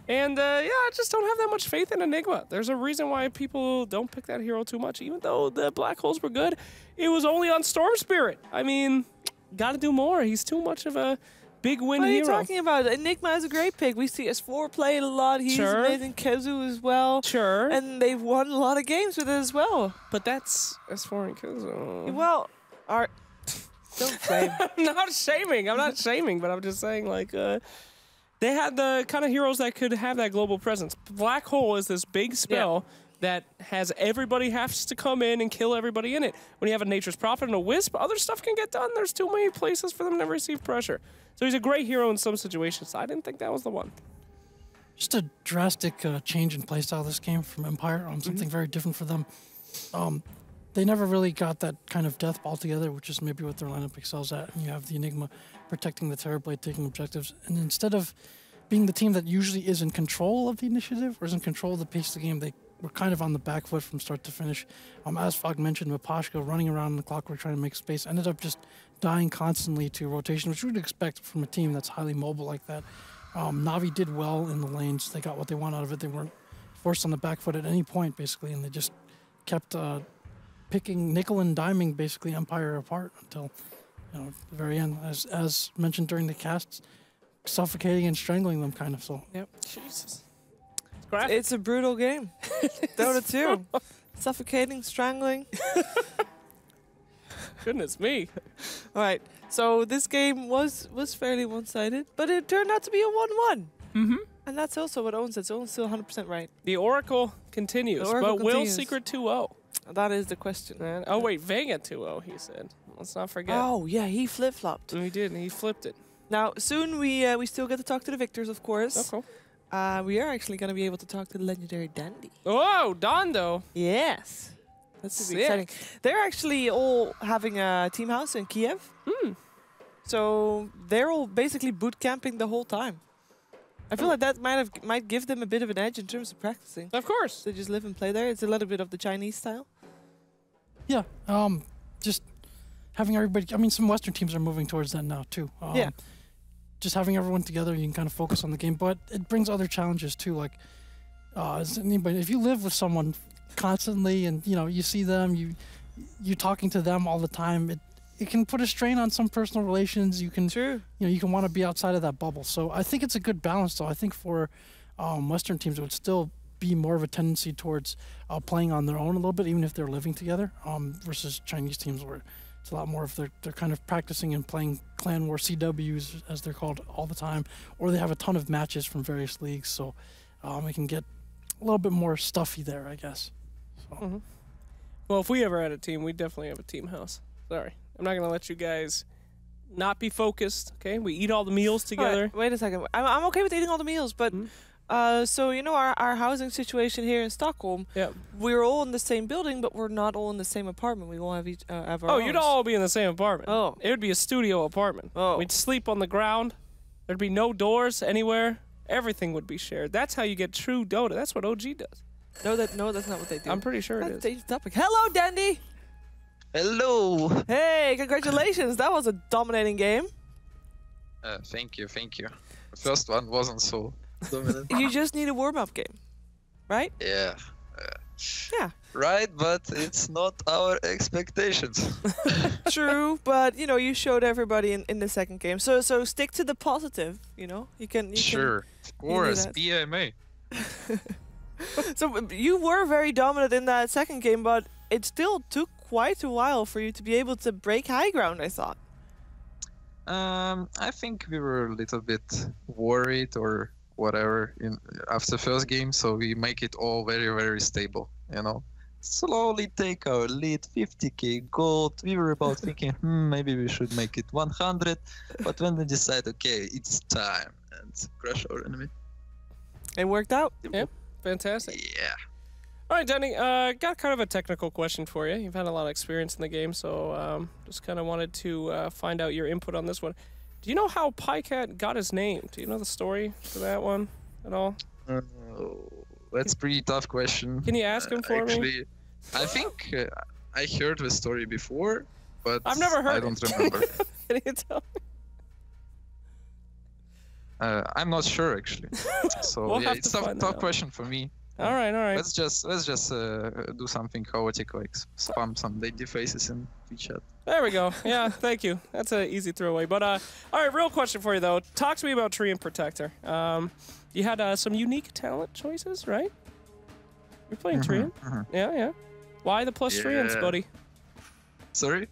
And, I just don't have that much faith in Enigma. There's a reason why people don't pick that hero too much. Even though the Black Holes were good, it was only on Storm Spirit. I mean, gotta do more. He's too much of a big win what are you hero. talking about? Enigma is a great pick. We see S4 play it a lot. He's Sure. amazing. Kezu as well. Sure. And they've won a lot of games with it as well. But that's S4 and Kizo. Well, don't blame. I'm not shaming, but I'm just saying, like, they had the kind of heroes that could have that global presence. Black Hole is this big spell that has everybody has to come in and kill everybody in it. When you have a Nature's Prophet and a Wisp, other stuff can get done. There's too many places for them to receive pressure. So he's a great hero in some situations. I didn't think that was the one. Just a drastic change in playstyle this game from Empire. Something very different for them. They never really got that kind of death ball together, which is maybe what their lineup excels at. And you have the Enigma protecting the Terror Blade, taking objectives. And instead of being the team that usually is in control of the initiative or is in control of the pace of the game, they were kind of on the back foot from start to finish. As Fogg mentioned, Mapashka running around the clockwork trying to make space, ended up just dying constantly to rotation, which you would expect from a team that's highly mobile like that. Na'Vi did well in the lanes. They got what they want out of it. They weren't forced on the back foot at any point, basically, and they just kept picking nickel and diming, basically, Empire apart until the very end. As mentioned during the casts, suffocating and strangling them, kind of. So. Yep. Jesus. It's a brutal game. Dota 2. Suffocating, strangling. Goodness me. All right. So this game was fairly one-sided, but it turned out to be a 1-1. Mm-hmm. And that's also what Owen said. So Owen's still 100% right. The Oracle continues, The Oracle but will continues. Secret 2-0? That is the question. And, oh, wait, Vega 2-0, he said. Let's not forget. Oh, yeah, he flip-flopped. He did, and he flipped it. Now, soon we still get to talk to the victors, of course. Oh, cool. We are actually going to be able to talk to the legendary Dandy. Oh, Dondo. Yes. That's Sick. be exciting. They're actually all having a team house in Kiev. So they're all basically boot camping the whole time. I feel like that might give them a bit of an edge in terms of practicing. Of course. They just live and play there. It's a little bit of the Chinese style. Yeah, just having everybody. I mean, some Western teams are moving towards that now too. Yeah. Just having everyone together, you can kind of focus on the game, but it brings other challenges too. Like, if you live with someone constantly and you see them, you talking to them all the time, it can put a strain on some personal relations. You can you can want to be outside of that bubble. So I think it's a good balance. Though I think for Western teams, it would still be more of a tendency towards playing on their own a little bit, even if they're living together, versus Chinese teams where it's a lot more if they're kind of practicing and playing clan war CWs, as they're called, all the time, or they have a ton of matches from various leagues, so it can get a little bit more stuffy there, I guess. So. Well, if we ever had a team, we'd definitely have a team house. Sorry. I'm not going to let you guys not be focused, okay? We eat all the meals together. Right, wait a second. I'm okay with eating all the meals, but so you know our housing situation here in Stockholm. Yeah. We're all in the same building, but we're not all in the same apartment. We all have each have our Oh, own. you'd all be in the same apartment. Oh. It would be a studio apartment. Oh. We'd sleep on the ground. There'd be no doors anywhere. Everything would be shared. That's how you get true Dota. That's what OG does. No, that's not what they do. I'm pretty sure it That's is. the topic. Hello, Dandy. Hello. Hey, congratulations. That was a dominating game. Thank you. The first one wasn't so dominant. You just need a warm-up game, right? Yeah. Yeah. Right, but it's not our expectations. True, but you know, you showed everybody in the second game. So stick to the positive. You know, you can. Sure, of course, that. BMA. So you were very dominant in that second game, but it still took quite a while for you to be able to break high ground, I thought. I think we were a little bit worried or whatever after first game, so we make it all very, very stable, you know. Slowly take our lead, 50k gold. We were about thinking, maybe we should make it 100, but when they decide, okay, it's time, and crush our enemy. It worked out. Yep, fantastic. Yeah. All right, Danny, got kind of a technical question for you. You've had a lot of experience in the game, so just kind of wanted to find out your input on this one. Do you know how Pycat got his name? Do you know the story for that one at all? That's a pretty tough question. Can you ask him for me? I think I heard the story before, but I've never heard I don't remember. Can you tell me? I'm not sure actually. So We'll yeah, have it's to a find tough that out. question for me. All right. Let's just do something chaotic, like spam some lady faces in chat. There we go. Yeah, thank you. That's an easy throwaway. But all right, real question for you though. Talk to me about Tree and Protector. You had some unique talent choices, right? You're playing Treant. Yeah. Why the plus Treants, buddy? Sorry?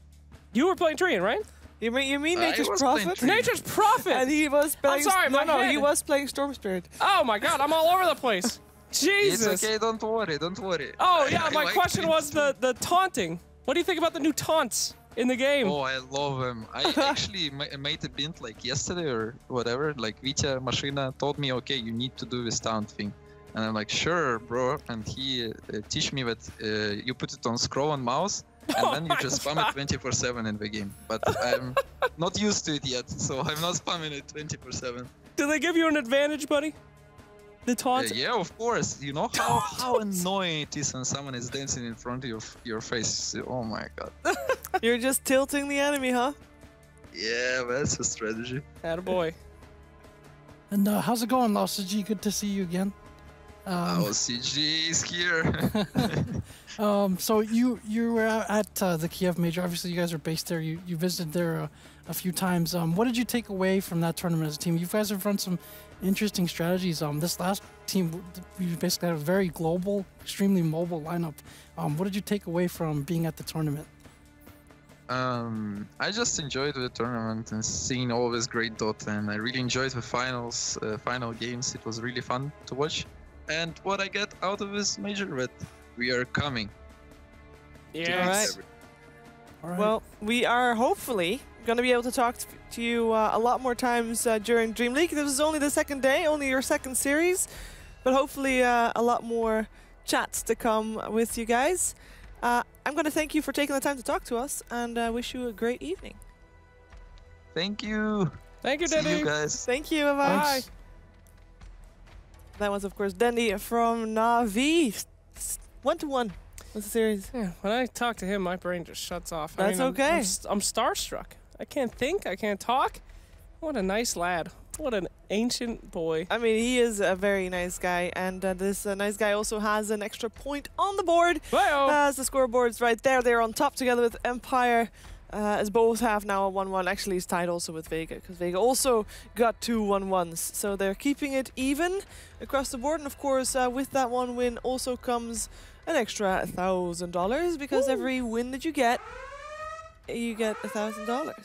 You were playing Treant, right? You mean I Nature's was playing Prophet? Treant. Nature's Prophet! And he was playing. sorry, my no, head. he was playing Storm Spirit. Oh my god, I'm all over the place. Jesus. It's okay, don't worry. Oh yeah, I my like question Treant was too. the taunting. What do you think about the new taunts in the game? Oh, I love them. I actually made a bint like yesterday or whatever. Like Vitya Machina told me, okay, you need to do this taunt thing. And I'm like, sure, bro. And he teach me that you put it on scroll on mouse, and then you just spam it 24/7 in the game. But I'm not used to it yet, so I'm not spamming it 24/7. Do they give you an advantage, buddy? The taunts? Yeah, of course. You know how annoying it is when someone is dancing in front of your face. Oh my god. You're just tilting the enemy, huh? Yeah, that's a strategy. Attaboy. And how's it going, Lost G? Good to see you again. CG is here. So you were at the Kiev Major. Obviously, you guys are based there. You visited there a few times. What did you take away from that tournament as a team? You guys have run some interesting strategies. This last team, you basically had a very global, extremely mobile lineup. What did you take away from being at the tournament? I just enjoyed the tournament and seeing all this great Dota, and I really enjoyed the final games. It was really fun to watch. And what I get out of this major, that we are coming. Yes. All right. Well, we are hopefully going to be able to talk to you a lot more times during DreamLeague. This is only the second day, only your second series, but hopefully a lot more chats to come with you guys. I'm going to thank you for taking the time to talk to us, and wish you a great evening. Thank you. Thank you, See Danny. you guys. Thank you. Bye-bye. Thanks. That was, of course, Dandy from Navi. 1-1 was the series. Yeah, when I talk to him, my brain just shuts off. That's okay. I'm starstruck. I can't think. I can't talk. What a nice lad. What an ancient boy. I mean, he is a very nice guy, and this nice guy also has an extra point on the board. Well, As the scoreboard's right there, they're on top together with Empire. as both have now a 1-1. Actually, it's tied also with Vega, because Vega also got 2 1-1s. So they're keeping it even across the board. And of course, with that 1 win also comes an extra $1,000, because every win that you get $1,000.